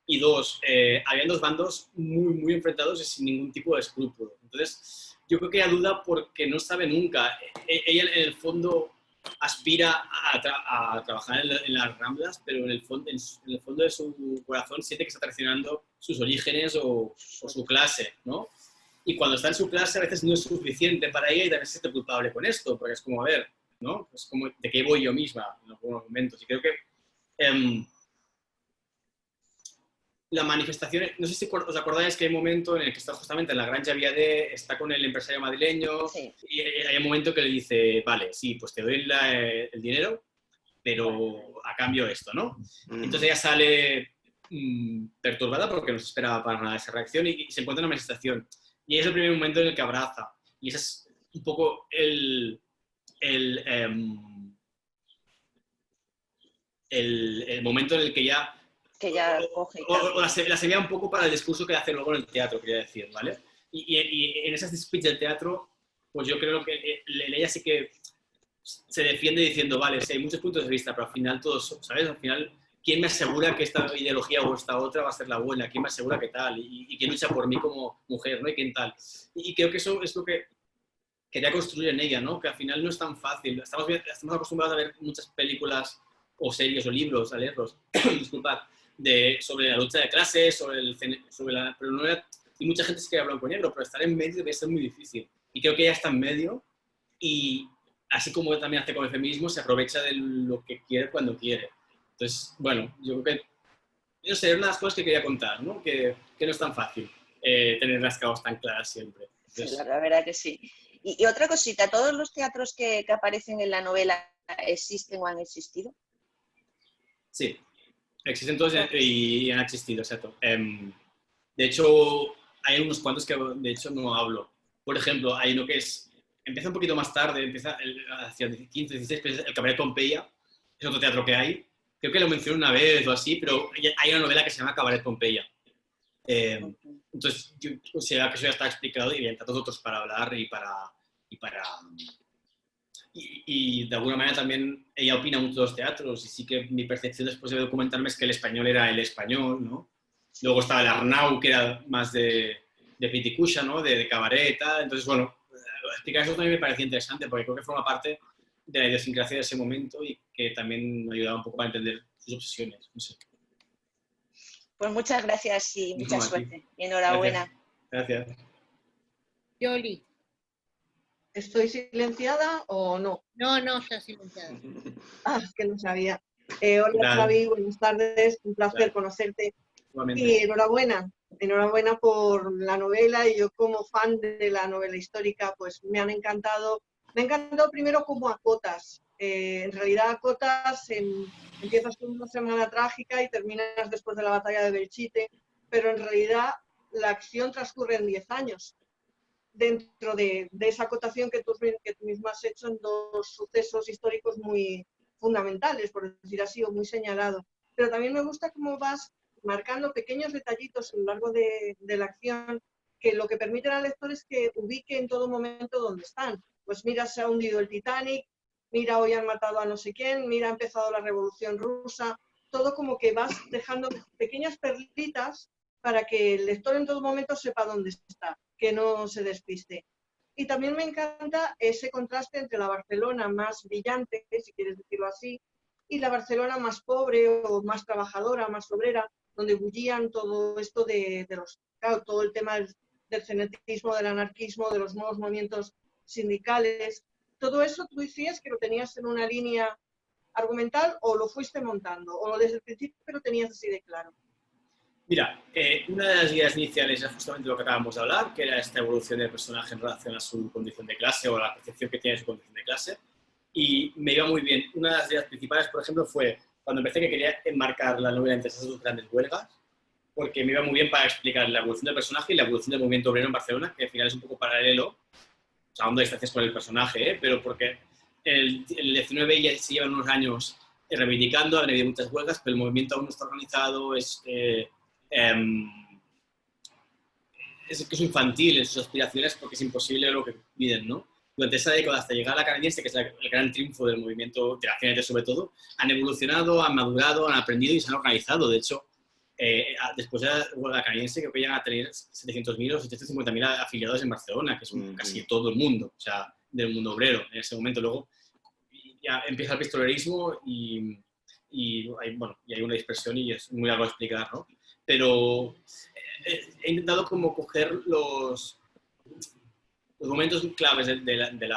y dos, habían dos bandos muy enfrentados y sin ningún tipo de escrúpulo. Entonces, yo creo que ella duda porque no sabe nunca. Ella, en el fondo, aspira a trabajar en las Ramblas, pero en el fondo de su corazón siente que está traicionando sus orígenes o su clase, ¿no? Y cuando está en su clase a veces no es suficiente para ella y también se siente culpable con esto, porque es como, a ver, ¿no? Es como, ¿de qué voy yo misma en algunos momentos? Y creo que la manifestación, no sé si os acordáis que hay un momento en el que está justamente en la Granja Viadé, está con el empresario madrileño, sí. Y hay un momento que le dice, vale, sí, pues te doy el dinero, pero a cambio esto, ¿no? Entonces ella sale perturbada porque no se esperaba para nada esa reacción y se encuentra en una manifestación. Y es el primer momento en el que abraza. Y ese es un poco el momento en el que ya coge. O la semilla un poco para el discurso que hace luego en el teatro, quería decir, ¿vale? Y en esas speech del teatro, pues yo creo que ella sí que se defiende diciendo, vale, sí, hay muchos puntos de vista, pero al final todos, ¿sabes? Al final, ¿quién me asegura que esta ideología o esta otra va a ser la buena? ¿Quién me asegura que tal? ¿Y quién lucha por mí como mujer, ¿no? ¿Y quién tal? Y creo que eso es lo que quería construir en ella, ¿no? Que al final no es tan fácil. Estamos acostumbrados a ver muchas películas o series o libros, a leerlos, disculpad, sobre la lucha de clases, pero no era, y mucha gente sí que habla blanco y negro, pero estar en medio debe ser muy difícil. Y creo que ella está en medio y así como también hace con el feminismo, se aprovecha de lo que quiere cuando quiere. Entonces, bueno, yo creo que, no sé, es una de las cosas que quería contar, ¿no? Que no es tan fácil tener las causas tan claras siempre. Entonces, sí, la verdad que sí. Y otra cosita, ¿todos los teatros que aparecen en la novela existen o han existido? Sí, existen todos y han existido, exacto. De hecho, hay unos cuantos que de hecho no hablo. Por ejemplo, hay uno que empieza un poquito más tarde, empieza hacia 15, 16, que es el Cabaret Pompeya, es otro teatro que hay. Creo que lo mencioné una vez o así, pero hay una novela que se llama Cabaret Pompeya. Entonces, yo considero que eso ya está explicado y bien, está todos otros para hablar y de alguna manera también ella opina mucho de los teatros y sí que mi percepción después de documentarme es que el español era el español, ¿no? Luego estaba el Arnau, que era más de Piticusha, ¿no? De cabaret y tal. Entonces, bueno, explicar eso también me parecía interesante porque creo que forma parte de la idiosincrasia de ese momento y que también me ayudaba un poco para entender sus obsesiones. No sé. Pues muchas gracias y mucha suerte. Y enhorabuena. Gracias. Yoli. ¿Estoy silenciada o no? No, no está silenciada. Ah, que no sabía. Hola, Xavi, buenas tardes. Un placer conocerte. Igualmente. Y enhorabuena por la novela. Y yo como fan de la novela histórica, pues me han encantado. Me ha encantado primero como acotas. En realidad acotas, empiezas con una semana trágica y terminas después de la batalla de Belchite, pero en realidad la acción transcurre en 10 años. Dentro de esa acotación que tú mismo has hecho en dos sucesos históricos muy fundamentales, por decir así, o muy señalados. Pero también me gusta cómo vas marcando pequeños detallitos a lo largo de la acción que lo que permiten al lector es que ubique en todo momento dónde están. Pues mira, se ha hundido el Titanic, mira, hoy han matado a no sé quién, mira, ha empezado la Revolución Rusa, todo como que vas dejando pequeñas perlitas para que el lector en todo momento sepa dónde está, que no se despiste. Y también me encanta ese contraste entre la Barcelona más brillante, si quieres decirlo así, y la Barcelona más pobre o más trabajadora, más obrera, donde bullían todo esto claro, todo el tema del cenetismo, del anarquismo, de los nuevos movimientos sindicales. Todo eso tú decías que lo tenías en una línea argumental o lo fuiste montando, o desde el principio lo tenías así de claro. Mira, una de las ideas iniciales es justamente lo que acabamos de hablar, que era esta evolución del personaje en relación a su condición de clase o la percepción que tiene de su condición de clase. Y me iba muy bien. Una de las ideas principales, por ejemplo, fue cuando empecé que quería enmarcar la novela entre esas dos grandes huelgas, porque me iba muy bien para explicar la evolución del personaje y la evolución del movimiento obrero en Barcelona, que al final es un poco paralelo. O salvando distancias con el personaje, pero porque el 19 ya se llevan unos años reivindicando, han habido muchas huelgas, pero el movimiento aún no está organizado, es que es infantil en sus aspiraciones porque es imposible lo que piden, ¿no? Durante esa década, hasta llegar a la canadiense, que es el gran triunfo del movimiento de la CNT sobre todo, han evolucionado, han madurado, han aprendido y se han organizado. De hecho, después de la huelga canadiense, creo que llegan a tener 700.000 o 750.000 afiliados en Barcelona, que son casi todo el mundo, o sea, del mundo obrero en ese momento. Luego ya empieza el pistolerismo y hay una dispersión y es muy largo de explicar, ¿no? Pero he intentado como coger los momentos claves de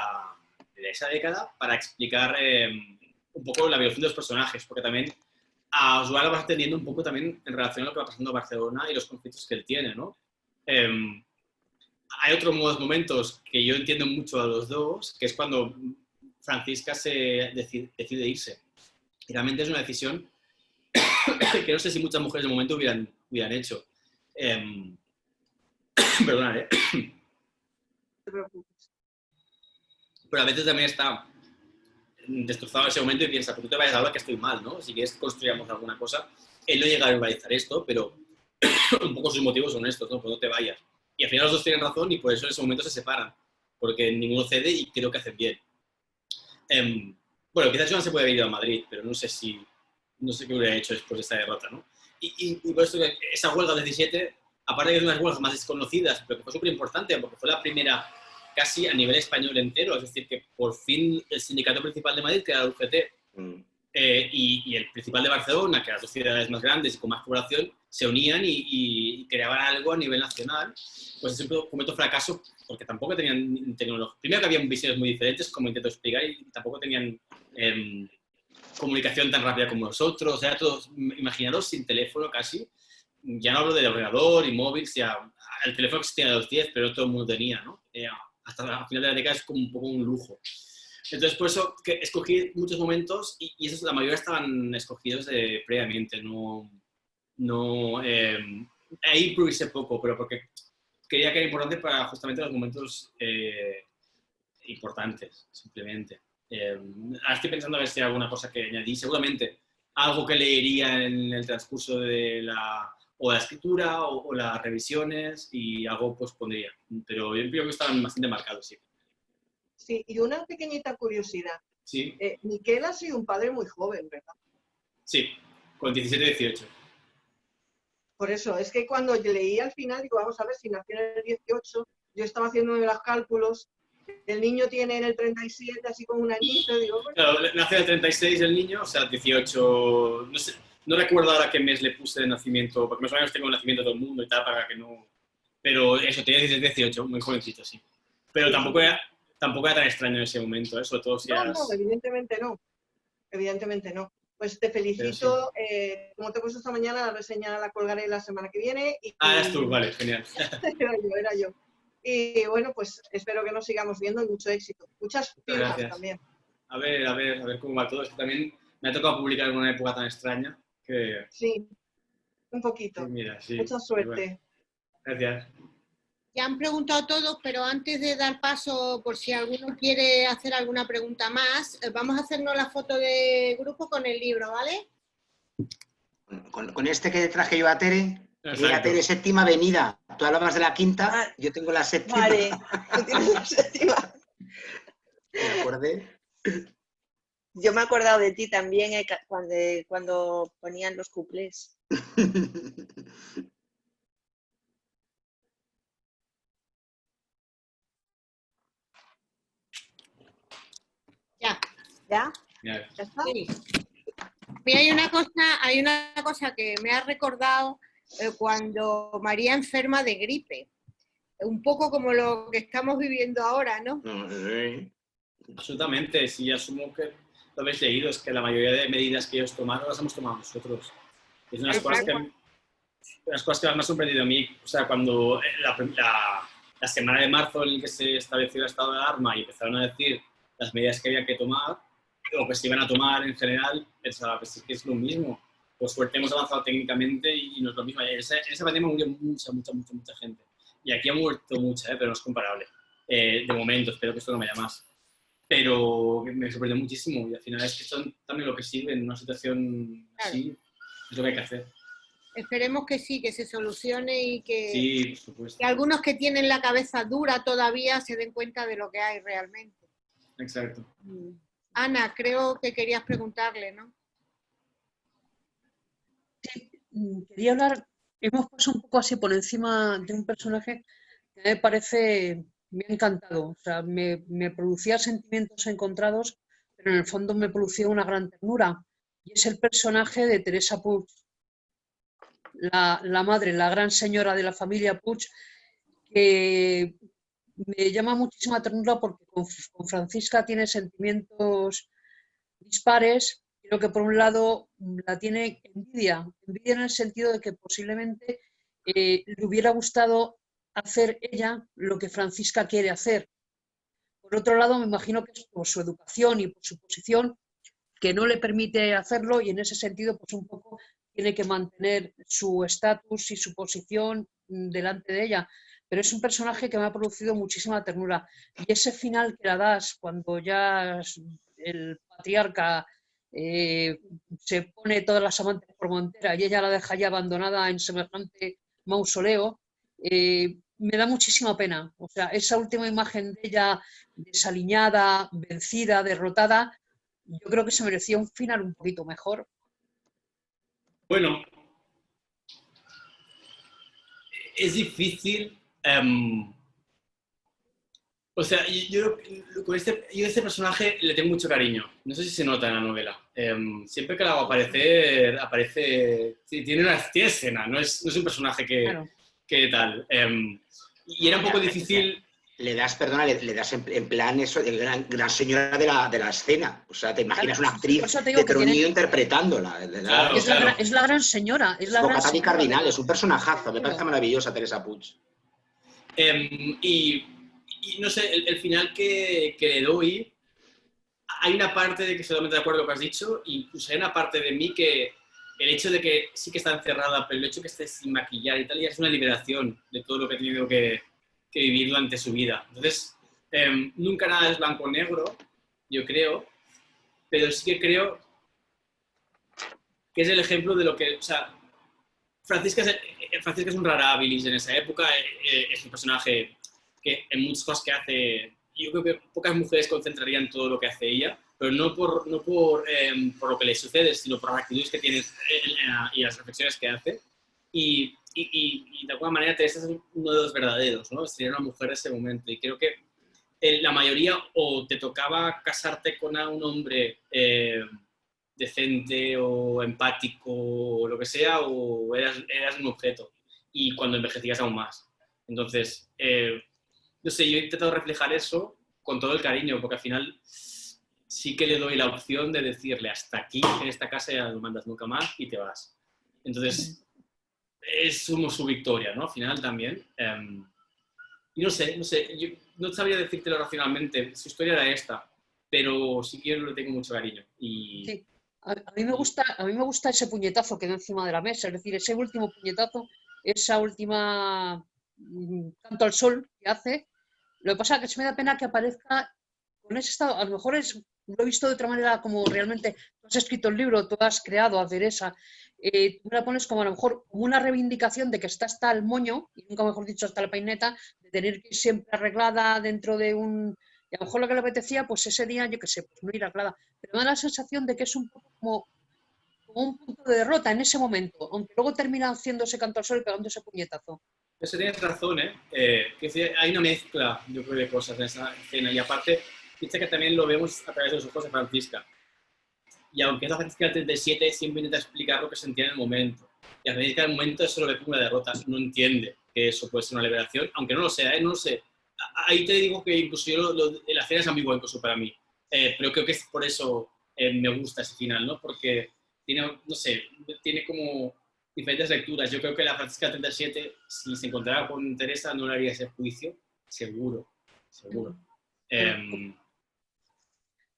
esa década para explicar un poco la evolución de los personajes, porque también a Joan lo vas entendiendo un poco también en relación a lo que va pasando en Barcelona y los conflictos que él tiene, ¿no? Hay otros momentos que yo entiendo mucho a los dos, que es cuando Francisca decide irse. Y realmente es una decisión que no sé si muchas mujeres de momento hubieran hecho. Perdonad, ¿eh? No te preocupes. Pero a veces también está destrozado en ese momento y piensa, pues tú te vayas ahora que estoy mal, ¿no? Si quieres que construyamos alguna cosa. Él no llega a verbalizar esto, pero un poco sus motivos son estos, ¿no? Pues no te vayas. Y al final los dos tienen razón y por eso en ese momento se separan, porque ninguno cede y creo que hacen bien. Bueno, quizás Joan se puede haber ido a Madrid, pero no sé qué hubiera hecho después de esta derrota, ¿no? Y por eso esa huelga del 17, aparte de que es una de las huelgas más desconocidas, pero que fue súper importante porque fue la primera casi a nivel español entero, es decir, que por fin el sindicato principal de Madrid, que era la UGT, y el principal de Barcelona, que eran las dos ciudades más grandes y con más población, se unían y creaban algo a nivel nacional. Pues es un completo fracaso porque tampoco tenían tecnología. Primero que habían visiones muy diferentes, como intento explicar, y tampoco tenían comunicación tan rápida como nosotros. O sea, todos, imaginaros, sin teléfono casi. Ya no hablo del ordenador y móvil, el teléfono existía en los 10, pero no todo el mundo tenía, ¿no? Hasta el final de la década es como un poco un lujo. Entonces, por eso que escogí muchos momentos y esos, la mayoría estaban escogidos previamente. Ahí improvisé poco, pero porque creía que era importante para justamente los momentos importantes, simplemente. Ahora estoy pensando a ver si hay alguna cosa que añadí. Seguramente algo que leería en el transcurso de la escritura o las revisiones y algo pues pondría. Pero yo creo que estaban bastante marcados, sí. Sí, y una pequeñita curiosidad. Sí. Miquel ha sido un padre muy joven, ¿verdad? Sí, con 17 y 18. Por eso, es que cuando leí al final, digo, vamos a ver si nació en el 18, yo estaba haciendo los cálculos, el niño tiene en el 37, así como un añito, digo... Bueno. Claro, nace en el 36 el niño, o sea, 18, no sé, no recuerdo ahora qué mes le puse de nacimiento, porque más o menos tengo el nacimiento de todo el mundo y tal, para que no... Pero eso, tenía 17, 18, muy jovencito, sí. Pero sí, tampoco era tan extraño en ese momento, ¿eh? Sobre todo si no, evidentemente no. Evidentemente no. Pues te felicito. Sí. Como te he puesto esta mañana, la reseña la colgaré la semana que viene. Eras tú, vale, genial. Era yo. Y bueno, pues espero que nos sigamos viendo y mucho éxito. Muchas firmas también. A ver cómo va todo. Es que también me ha tocado publicar en una época tan extraña que... Sí, un poquito. Mira, sí. Mucha suerte. Bueno. Gracias. Ya han preguntado todos, pero antes de dar paso, por si alguno quiere hacer alguna pregunta más, vamos a hacernos la foto de grupo con el libro, ¿vale? Con este que traje yo a Tere, la Tere, séptima avenida. Tú hablabas de la quinta, yo tengo la séptima. Vale, tú tienes la séptima. ¿Me acordé? Yo me he acordado de ti también cuando ponían los cuplés. ¿Ya? ¿Ya está? Sí. Mira, hay una cosa que me ha recordado cuando María enferma de gripe. Un poco como lo que estamos viviendo ahora, ¿no? Absolutamente, sí, asumo que lo habéis leído, es que la mayoría de medidas que ellos tomaron las hemos tomado nosotros. Es una de las cosas que más me ha sorprendido a mí. O sea, cuando la semana de marzo en la que se estableció el estado de alarma y empezaron a decir las medidas que había que tomar, o que se iban a tomar en general, pensaba, pues es que es lo mismo. Por suerte hemos avanzado técnicamente y no es lo mismo. En esa pandemia murió mucha gente. Y aquí ha muerto mucha, pero no es comparable. de momento, espero que esto no me vaya más. Pero me sorprendió muchísimo y al final es que son también lo que sirve en una situación así, es lo que hay que hacer. Esperemos que sí, que se solucione y que, sí, por supuesto, que algunos que tienen la cabeza dura todavía se den cuenta de lo que hay realmente. Exacto. Ana, creo que querías preguntarle, ¿no? Sí, quería hablar, hemos pasado un poco así por encima de un personaje que me parece, me ha encantado, o sea, me producía sentimientos encontrados, pero en el fondo me producía una gran ternura, y es el personaje de Teresa Puig, la madre, la gran señora de la familia Puig, que me llama muchísima ternura porque con Francisca tiene sentimientos dispares. Creo que por un lado la tiene envidia en el sentido de que posiblemente le hubiera gustado hacer ella lo que Francisca quiere hacer. Por otro lado, me imagino que es por su educación y por su posición que no le permite hacerlo, y en ese sentido pues un poco tiene que mantener su estatus y su posición delante de ella. Pero es un personaje que me ha producido muchísima ternura. Y ese final que la das cuando ya el patriarca se pone todas las amantes por montera y ella la deja ya abandonada en semejante mausoleo, me da muchísima pena. O sea, esa última imagen de ella desaliñada, vencida, derrotada, yo creo que se merecía un final un poquito mejor. Bueno, es difícil. O sea, yo a este personaje le tengo mucho cariño. No sé si se nota en la novela. Siempre que la hago aparecer, aparece... Tiene escena, no es un personaje que tal. Y era un poco difícil... Le das, perdona, le das en plan eso, de gran señora de la escena. O sea, te imaginas una actriz de Tronillo interpretándola. Claro, es la gran señora. Es la gran señora. Cardinal, es un personajazo. Me parece maravillosa Teresa Puig. Y no sé, el final que le doy, hay una parte de que estoy totalmente de acuerdo con lo que has dicho, e incluso hay una parte de mí que el hecho de que sí que está encerrada, pero el hecho de que esté sin maquillar y tal, ya es una liberación de todo lo que ha tenido que vivir durante su vida. Entonces, nunca nada es blanco o negro, yo creo, pero sí que creo que es el ejemplo de lo que... O sea, Francisca es un rara habilis en esa época, es un personaje que en muchas cosas que hace, yo creo que pocas mujeres concentrarían todo lo que hace ella, pero no por lo que le sucede, sino por las actitudes que tiene y las reflexiones que hace. Y de alguna manera Teresa es uno de los verdaderos, ¿no? Sería una mujer de ese momento. Y creo que la mayoría o te tocaba casarte con un hombre decente o empático o lo que sea, o eras un objeto. Y cuando envejecías aún más. Entonces... no sé, yo he intentado reflejar eso con todo el cariño, porque al final sí que le doy la opción de decirle hasta aquí, en esta casa ya no mandas nunca más y te vas. Entonces, es como su victoria, ¿no? Al final también. Y no sé, yo no sabría decírtelo racionalmente, su historia era esta, pero sí que yo le tengo mucho cariño. Sí. A mí me gusta ese puñetazo que da encima de la mesa, es decir, ese último puñetazo, esa última canto al sol que hace. Lo que pasa es que se me da pena que aparezca con ese estado. A lo mejor lo he visto de otra manera, como realmente tú has escrito el libro, tú has creado a Teresa. Tú me la pones como a lo mejor como una reivindicación de que está hasta el moño, y nunca mejor dicho hasta la peineta, de tener que ir siempre arreglada dentro de un... Y a lo mejor lo que le apetecía, pues ese día, yo qué sé, pues no ir arreglada. Pero me da la sensación de que es un poco como un punto de derrota en ese momento, aunque luego termina haciendo ese canto al sol y pegando ese puñetazo. Eso tienes razón, que hay una mezcla, yo creo, de cosas en esa escena. Y aparte, piensa que también lo vemos a través de los ojos de Francisca. Y aunque es la Francisca del 37, siempre intenta explicar lo que sentía en el momento. Y a Francisca en el momento eso lo ve como una derrota. No entiende que eso puede ser una liberación, aunque no lo sea, no lo sé. Ahí te digo que incluso la escena es ambigua incluso para mí. Pero creo que es por eso me gusta ese final, ¿no? Porque tiene, no sé, tiene como... diferentes lecturas. Yo creo que la Francisca 37, si se encontrara con Teresa, no le haría ese juicio, seguro.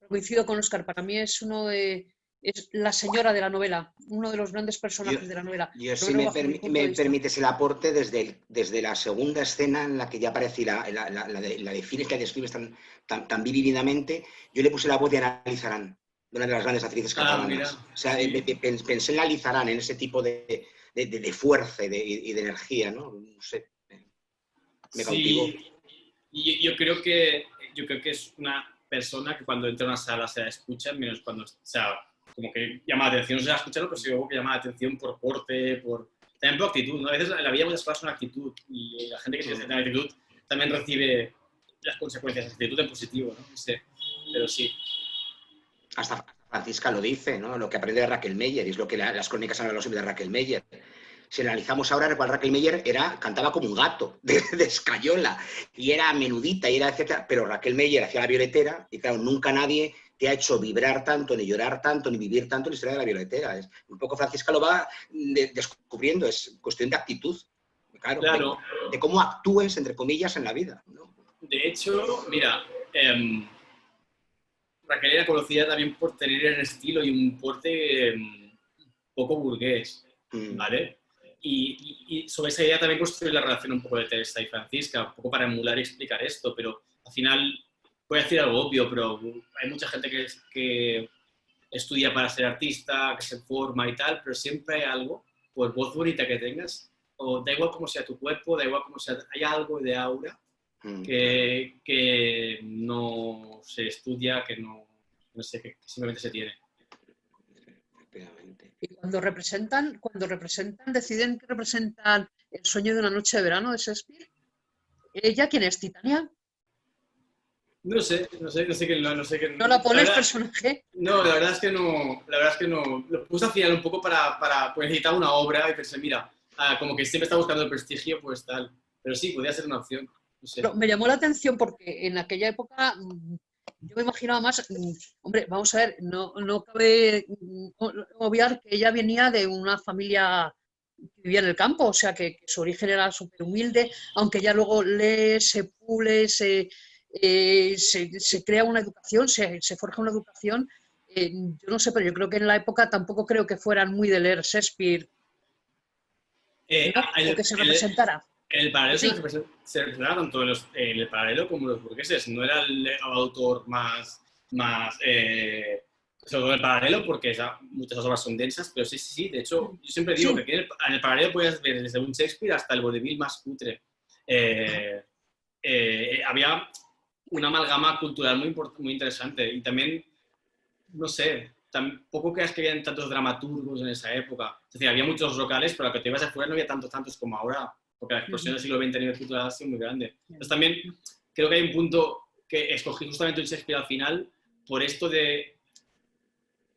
Coincido con Óscar, para mí es uno de es la señora de la novela, uno de los grandes personajes de la novela. Yo si me permites el aporte desde la segunda escena en la que ya aparece la defines, que la describes tan vívidamente, yo le puse la voz de Ana Lizarán, una de las grandes actrices catalanas. O sea, pensé en la Lizarán, en ese tipo de fuerza y de energía, ¿no? No sé, me cautivó. Y yo creo que es una persona que cuando entra a una sala se la escucha, menos cuando, o sea, como que llama la atención, no se la escucha, pero sí que llama la atención por porte, también por actitud, ¿no? A veces en la vida muchas cosas son actitud, y la gente que tiene cierta actitud también recibe las consecuencias de actitud en positivo, ¿no? No sé, pero sí. Hasta Francisca lo dice, ¿no? Lo que aprende de Raquel Meyer, y es lo que las crónicas hablan siempre de Raquel Meyer. Si analizamos ahora, Raquel Meyer cantaba como un gato de escayola, y era menudita, y era etcétera, pero Raquel Meyer hacía la violetera, y claro, nunca nadie te ha hecho vibrar tanto, ni llorar tanto, ni vivir tanto en la historia de la violetera. Un poco Francisca lo va descubriendo, es cuestión de actitud, claro. De cómo actúes, entre comillas, en la vida, ¿no? De hecho, mira, Raquel era conocida también por tener el estilo y un porte poco burgués, ¿vale? Y sobre esa idea también construir la relación un poco de Teresa y Francisca, un poco para emular y explicar esto, pero al final voy a decir algo obvio, pero hay mucha gente que estudia para ser artista, que se forma y tal, pero siempre hay algo, por voz bonita que tengas, o da igual cómo sea tu cuerpo, da igual cómo sea, hay algo de aura que no se estudia, que no sé, que simplemente se tiene. Y cuando representan, deciden que representan El sueño de una noche de verano de Shakespeare, ¿ella quién es? ¿Titania? No sé quién ¿No la pones personaje? No, la verdad es que no. Lo puse al final un poco para pues, necesitar una obra y pensé, mira, como que siempre está buscando el prestigio, pues tal. Pero sí, podría ser una opción. No sé. Pero me llamó la atención porque en aquella época yo me imaginaba más, hombre, vamos a ver, no cabe obviar que ella venía de una familia que vivía en el campo, o sea que su origen era súper humilde, aunque ya luego lee, se pule, se crea una educación, se forja una educación. Yo no sé, pero yo creo que en la época tampoco creo que fueran muy de leer Shakespeare, ¿no? O que se representara. En el paralelo se representaba tanto en el paralelo como los burgueses. No era el autor más sobre todo el paralelo, porque muchas obras son densas, pero sí. De hecho, yo siempre digo que en el paralelo puedes ver desde un Shakespeare hasta el vodevil más cutre. Había una amalgama cultural muy interesante. Y también, no sé, tampoco creas que habían tantos dramaturgos en esa época. Es decir, había muchos locales, pero a que te ibas afuera no había tantos como ahora, porque la explosión del siglo XX a nivel cultural ha sido muy grande. Entonces también creo que hay un punto que escogí justamente un Shakespeare al final por esto de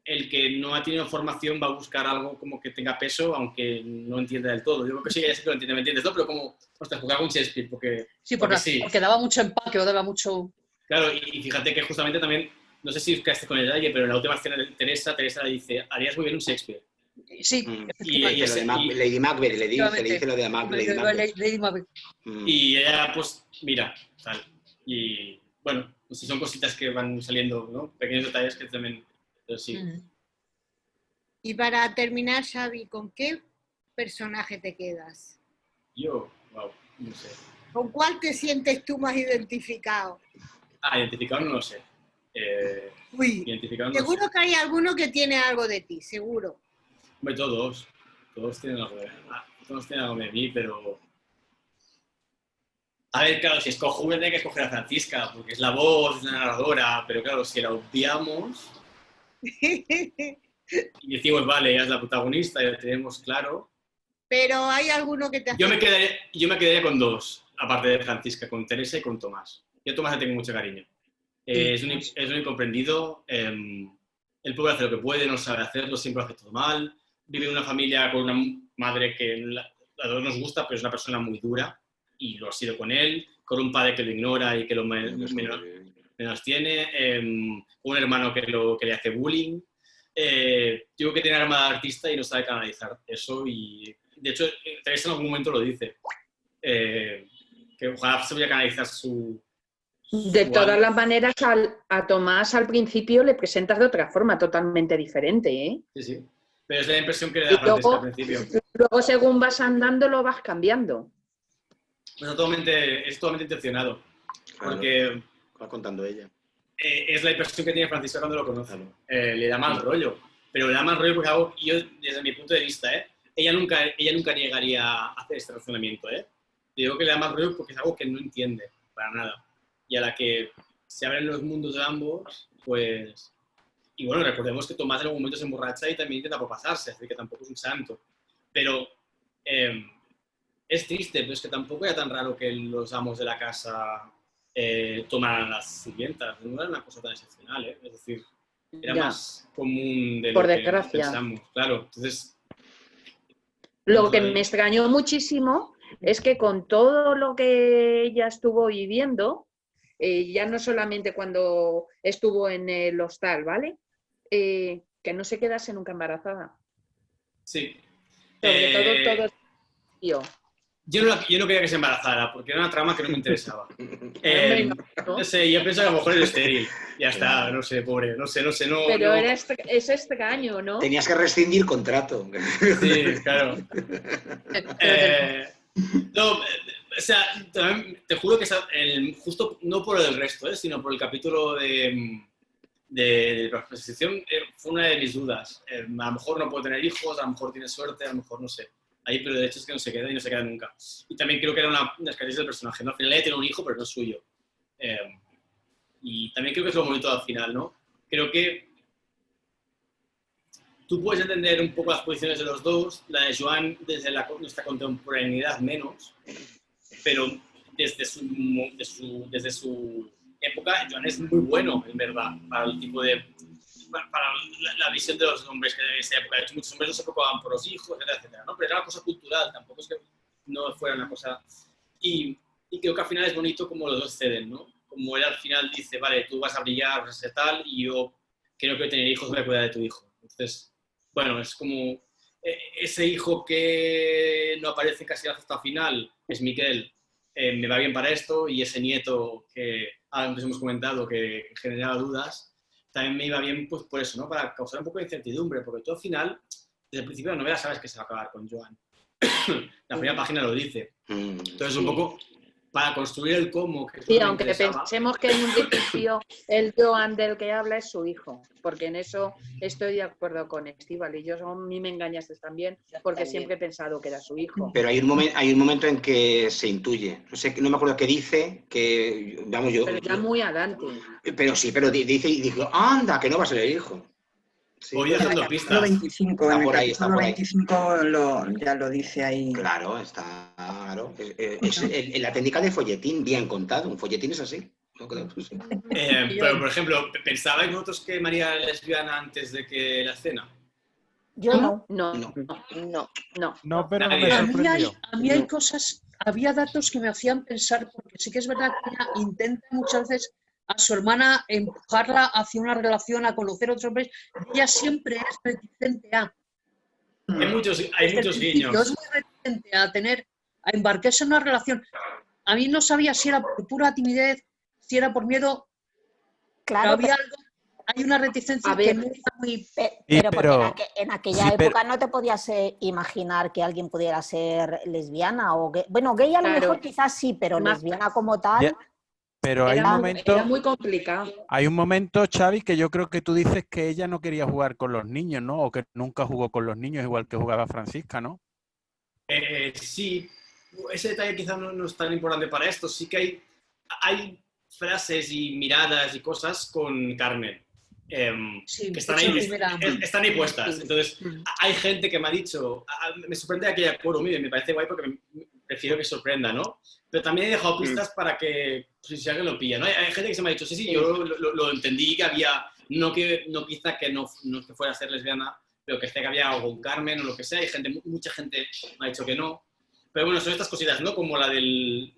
el que no ha tenido formación va a buscar algo como que tenga peso, aunque no entienda del todo. Yo creo que sí, ya sé que lo entiende, me entiendes, ¿no? Pero como, ostras, jugar con Shakespeare, porque porque daba mucho empaque o daba mucho... Claro, y fíjate que justamente también, no sé si quedaste con el detalle, pero en la última escena de Teresa le dice, harías muy bien un Shakespeare. Sí, Lady Macbeth le dice lo de Lady Macbeth. Y ella, pues, mira, tal. Y bueno, pues son cositas que van saliendo, ¿no? Pequeños detalles que también, pero sí. Y para terminar, Xavi, ¿con qué personaje te quedas? Yo, wow, no sé. ¿Con cuál te sientes tú más identificado? Identificado no lo sé. Identificado no seguro sé. Que hay alguno que tiene algo de ti, seguro. Hombre, todos tienen algo de mí, pero... A ver, claro, si escojo una, tengo que escoger a Francisca, porque es la voz, es la narradora, pero claro, si la obviamos y decimos, vale, ella es la protagonista, ya lo tenemos claro. Pero hay alguno que te hace... Yo me quedaría con dos, aparte de Francisca, con Teresa y con Tomás. Yo a Tomás le tengo mucho cariño. Es un incomprendido, él puede hacer lo que puede, no sabe hacerlo, siempre lo hace todo mal. Vive en una familia con una madre que a todos nos gusta, pero es una persona muy dura, y lo ha sido con él, con un padre que lo ignora y que lo menos tiene, un hermano que le hace bullying. Digo que tiene arma de artista y no sabe canalizar eso, y de hecho Teresa en algún momento lo dice, que ojalá se vaya a canalizar su De todas las maneras, a Tomás al principio le presentas de otra forma totalmente diferente, ¿eh? Sí, sí. Pero es la impresión que le da Francesca al principio. Luego, según vas andando, lo vas cambiando. Pues es totalmente intencionado. Claro, porque va contando ella. Es la impresión que tiene Francisca cuando lo conoce. Le da mal rollo. Pero le da mal rollo porque algo, yo, desde mi punto de vista, ella nunca llegaría a hacer este razonamiento. Digo que le da mal rollo porque es algo que no entiende para nada. Y a la que se abren los mundos de ambos, pues... Y bueno, recordemos que Tomás en algún momento se emborracha y también intenta pasarse, así que tampoco es un santo. Pero es triste, pero es que tampoco era tan raro que los amos de la casa tomaran las sirvientas. No era una cosa tan excepcional, Es decir, era más común de lo que pensamos. Claro, entonces... Lo que me extrañó muchísimo es que con todo lo que ella estuvo viviendo, ya no solamente cuando estuvo en el hostal, ¿vale? Que no se quedase nunca embarazada. Sí. Sobre todo tío. Yo no quería que se embarazara, porque era una trama que no me interesaba. No sé, yo pensaba que a lo mejor era estéril. Ya está, no sé, pobre, no sé. No, pero no. Es extraño, ¿no? Tenías que rescindir contrato. Sí, claro. No, o sea, te juro que justo no por el resto, sino por el capítulo de la exposición, fue una de mis dudas. A lo mejor no puede tener hijos, a lo mejor tiene suerte, a lo mejor no sé. Ahí, pero de hecho es que no se queda y no se queda nunca. Y también creo que era una característica del personaje, ¿no? Al final ella tiene un hijo, pero no es suyo. Y también creo que es lo bonito al final, ¿no? Creo que tú puedes entender un poco las posiciones de los dos, la de Joan desde nuestra contemporaneidad menos, pero desde su época, Joan es muy bueno, en verdad, para el tipo de... para la visión de los hombres que de esa época. De hecho, muchos hombres no se preocupaban por los hijos, etcétera, etcétera, ¿no? Pero era una cosa cultural, tampoco es que no fuera una cosa... Y creo que al final es bonito como los dos ceden, ¿no? Como él al final dice, vale, tú vas a brillar, vas a ser tal, y yo creo que tener hijos voy a cuidar de tu hijo. Entonces, bueno, es como ese hijo que no aparece casi hasta el final, es Miquel, me va bien para esto, y ese nieto que antes hemos comentado que generaba dudas, también me iba bien pues, por eso, ¿no? Para causar un poco de incertidumbre, porque tú al final, desde el principio de la novela sabes que se va a acabar con Joan. La primera página lo dice. Entonces, un poco para construir el cómo. Que sí, aunque pensemos que en un principio el Joan del que habla es su hijo, porque en eso estoy de acuerdo con Estíbal y yo a mí me engañaste también, porque siempre he pensado que era su hijo. Pero hay un momento en que se intuye, no me acuerdo qué dice, que vamos yo... Pero ya muy adelante. Pero sí, pero dice y dijo, anda, que no va a ser el hijo. Sí, voy dando pistas. 25, está por ahí, está por ahí. 25 ya lo dice ahí. Claro, está claro. Es la técnica de folletín bien contado. Un folletín es así. Pero, por ejemplo, ¿pensabais vosotros que María era lesbiana antes de que la escena? Yo no. No, pero me sorprendió. A mí hay cosas, había datos que me hacían pensar, porque sí que es verdad que ella intenta muchas veces a su hermana empujarla hacia una relación, a conocer a otros hombres. Ella siempre es reticente a... Hay muchos guiños. Es muy reticente a embarcarse en una relación. A mí no sabía si era por pura timidez, si era por miedo. Claro, había algo, hay una reticencia que no está muy... Pero porque en aquella época no te podías imaginar que alguien pudiera ser lesbiana o gay. Bueno, gay a lo mejor quizás sí, pero lesbiana como tal... Pero hay un momento... Era muy complicado. Hay un momento, Xavi, que yo creo que tú dices que ella no quería jugar con los niños, ¿no? O que nunca jugó con los niños igual que jugaba Francisca, ¿no? Sí. Ese detalle quizás no es tan importante para esto. Sí que hay frases y miradas y cosas con Carmen que están ahí puestas. Alguien. Entonces, hay gente que me ha dicho, me sorprende aquella coro, me parece guay porque prefiero que sorprenda, ¿no? Pero también he dejado pistas para que, si alguien lo pilla, ¿no? Hay gente que se me ha dicho, sí, yo lo entendí que había, quizá que no que fuera a ser lesbiana, pero que había algo con Carmen o lo que sea, mucha gente me ha dicho que no. Pero bueno, son estas cositas, ¿no? Como la del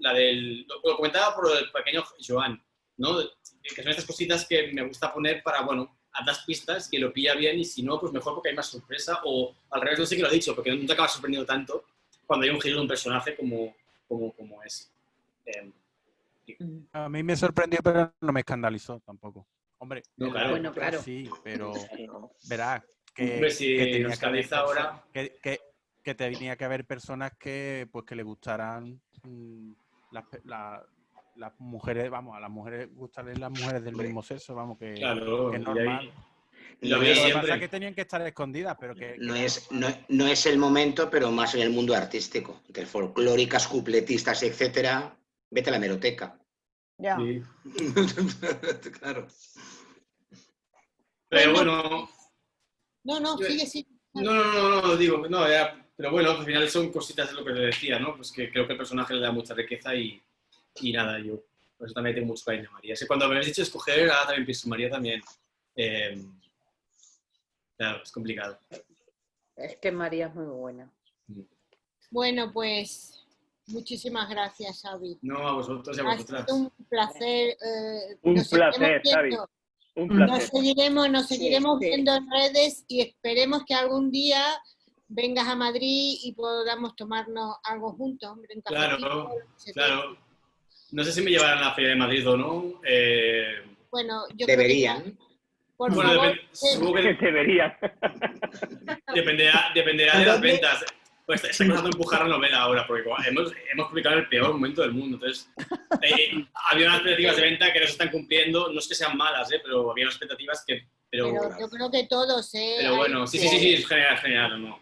lo comentaba por el pequeño Joan, ¿no? Que son estas cositas que me gusta poner para, bueno, a das pistas, que lo pilla bien y si no, pues mejor porque hay más sorpresa o al revés, no sé qué lo he dicho, porque no te acabas sorprendiendo tanto cuando hay un giro de un personaje como ese. A mí me sorprendió, pero no me escandalizó tampoco. Hombre, no, claro. Bueno, claro. Sí, pero verás que, Hombre, si que tenía nos que haber escandaliza ahora... que tenía que haber personas que pues que le gustaran las mujeres, vamos, a las mujeres gustarles las mujeres del mismo sexo, vamos, que, claro, que es normal. Lo que pasa es que tenían que estar escondidas, pero no es el momento, pero más en el mundo artístico. Entre folclóricas, cupletistas, etcétera, vete a la hemeroteca. Ya. Sí. Claro. Pero bueno... No, sigue. No, digo, no, ya, pero bueno, al final son cositas de lo que te decía, ¿no? Pues que creo que el personaje le da mucha riqueza y nada, yo por eso también tengo mucho cariño a María. Así cuando me habéis dicho escoger, ahora también pienso María también. Claro, es complicado. Es que María es muy buena. Bueno, pues muchísimas gracias, Xavi. No, a vosotros y a vosotras. Ha sido un placer. Un placer, Xavi. Un placer. Nos seguiremos viendo en redes y esperemos que algún día vengas a Madrid y podamos tomarnos algo juntos. Hombre, un claro. No sé si me llevarán a la Feria de Madrid o no. Bueno, yo deberían. Creo que, por favor, supongo que deberían. Dependerá de las ventas. Pues estoy empezando a empujar la novela ahora, porque hemos publicado en el peor momento del mundo. Entonces, había unas expectativas de venta que no se están cumpliendo. No es que sean malas, pero había unas expectativas que... Pero yo creo que todos, Pero bueno, sí, es general, ¿no?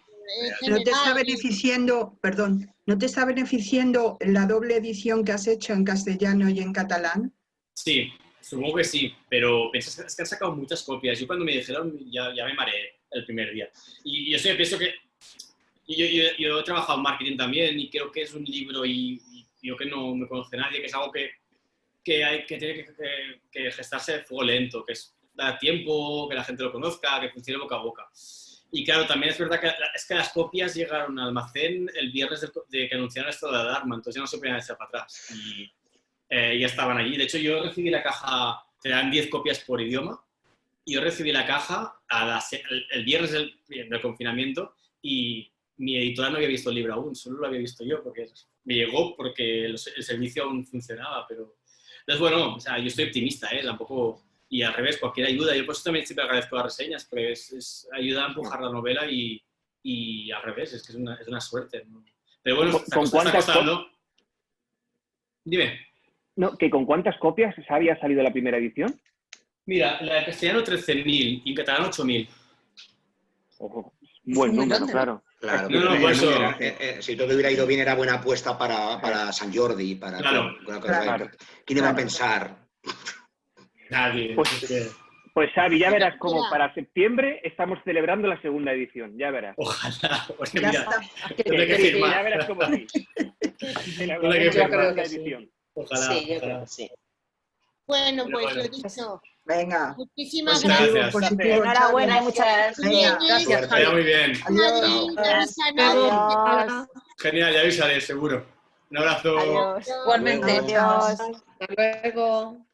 ¿No te está beneficiando, perdón, no te está beneficiando la doble edición que has hecho en castellano y en catalán? Sí, supongo que sí, pero es que han sacado muchas copias. Yo cuando me dijeron ya me mareé el primer día. Y yo pienso que... Yo he trabajado en marketing también y creo que es un libro y yo que no me conoce nadie, que es algo que hay que tiene que gestarse de fuego lento, que es dar tiempo, que la gente lo conozca, que funcione boca a boca. Y claro, también es verdad que las copias llegaron al almacén el viernes de que anunciaron esto de la alarma, entonces ya no se podían echar para atrás. Y ya estaban allí. De hecho, yo recibí la caja, te dan 10 copias por idioma, y yo recibí la caja el viernes del confinamiento y mi editora no había visto el libro aún, solo lo había visto yo, porque me llegó porque el servicio aún funcionaba, pero... Entonces, bueno, o sea, yo estoy optimista, tampoco... Y al revés, cualquier ayuda, yo por eso también siempre agradezco las reseñas, porque es ayuda a empujar la novela y al revés, es que es una suerte, ¿no? Pero bueno, está costando... Dime. No, ¿que con cuántas copias había salido la primera edición? Mira, la de castellano 13.000 y en catalán 8.000. Ojo, buen número, claro. Claro, por eso... si todo hubiera ido bien era buena apuesta para San Jordi, para claro. ¿Quién iba a pensar? Nadie. Pues Xavi, ya verás como para septiembre estamos celebrando la segunda edición, ya verás. Ojalá, porque ya mira, ya verás como sí. Celebramos la segunda edición. Ojalá. Sí, yo creo que sí. Bueno, pues lo dicho. Venga. Muchísimas gracias. Enhorabuena, muchas gracias. Vaya muy bien. Adiós. Genial, ya avisaré, seguro. Un abrazo. Adiós. Igualmente. Adiós. Hasta luego.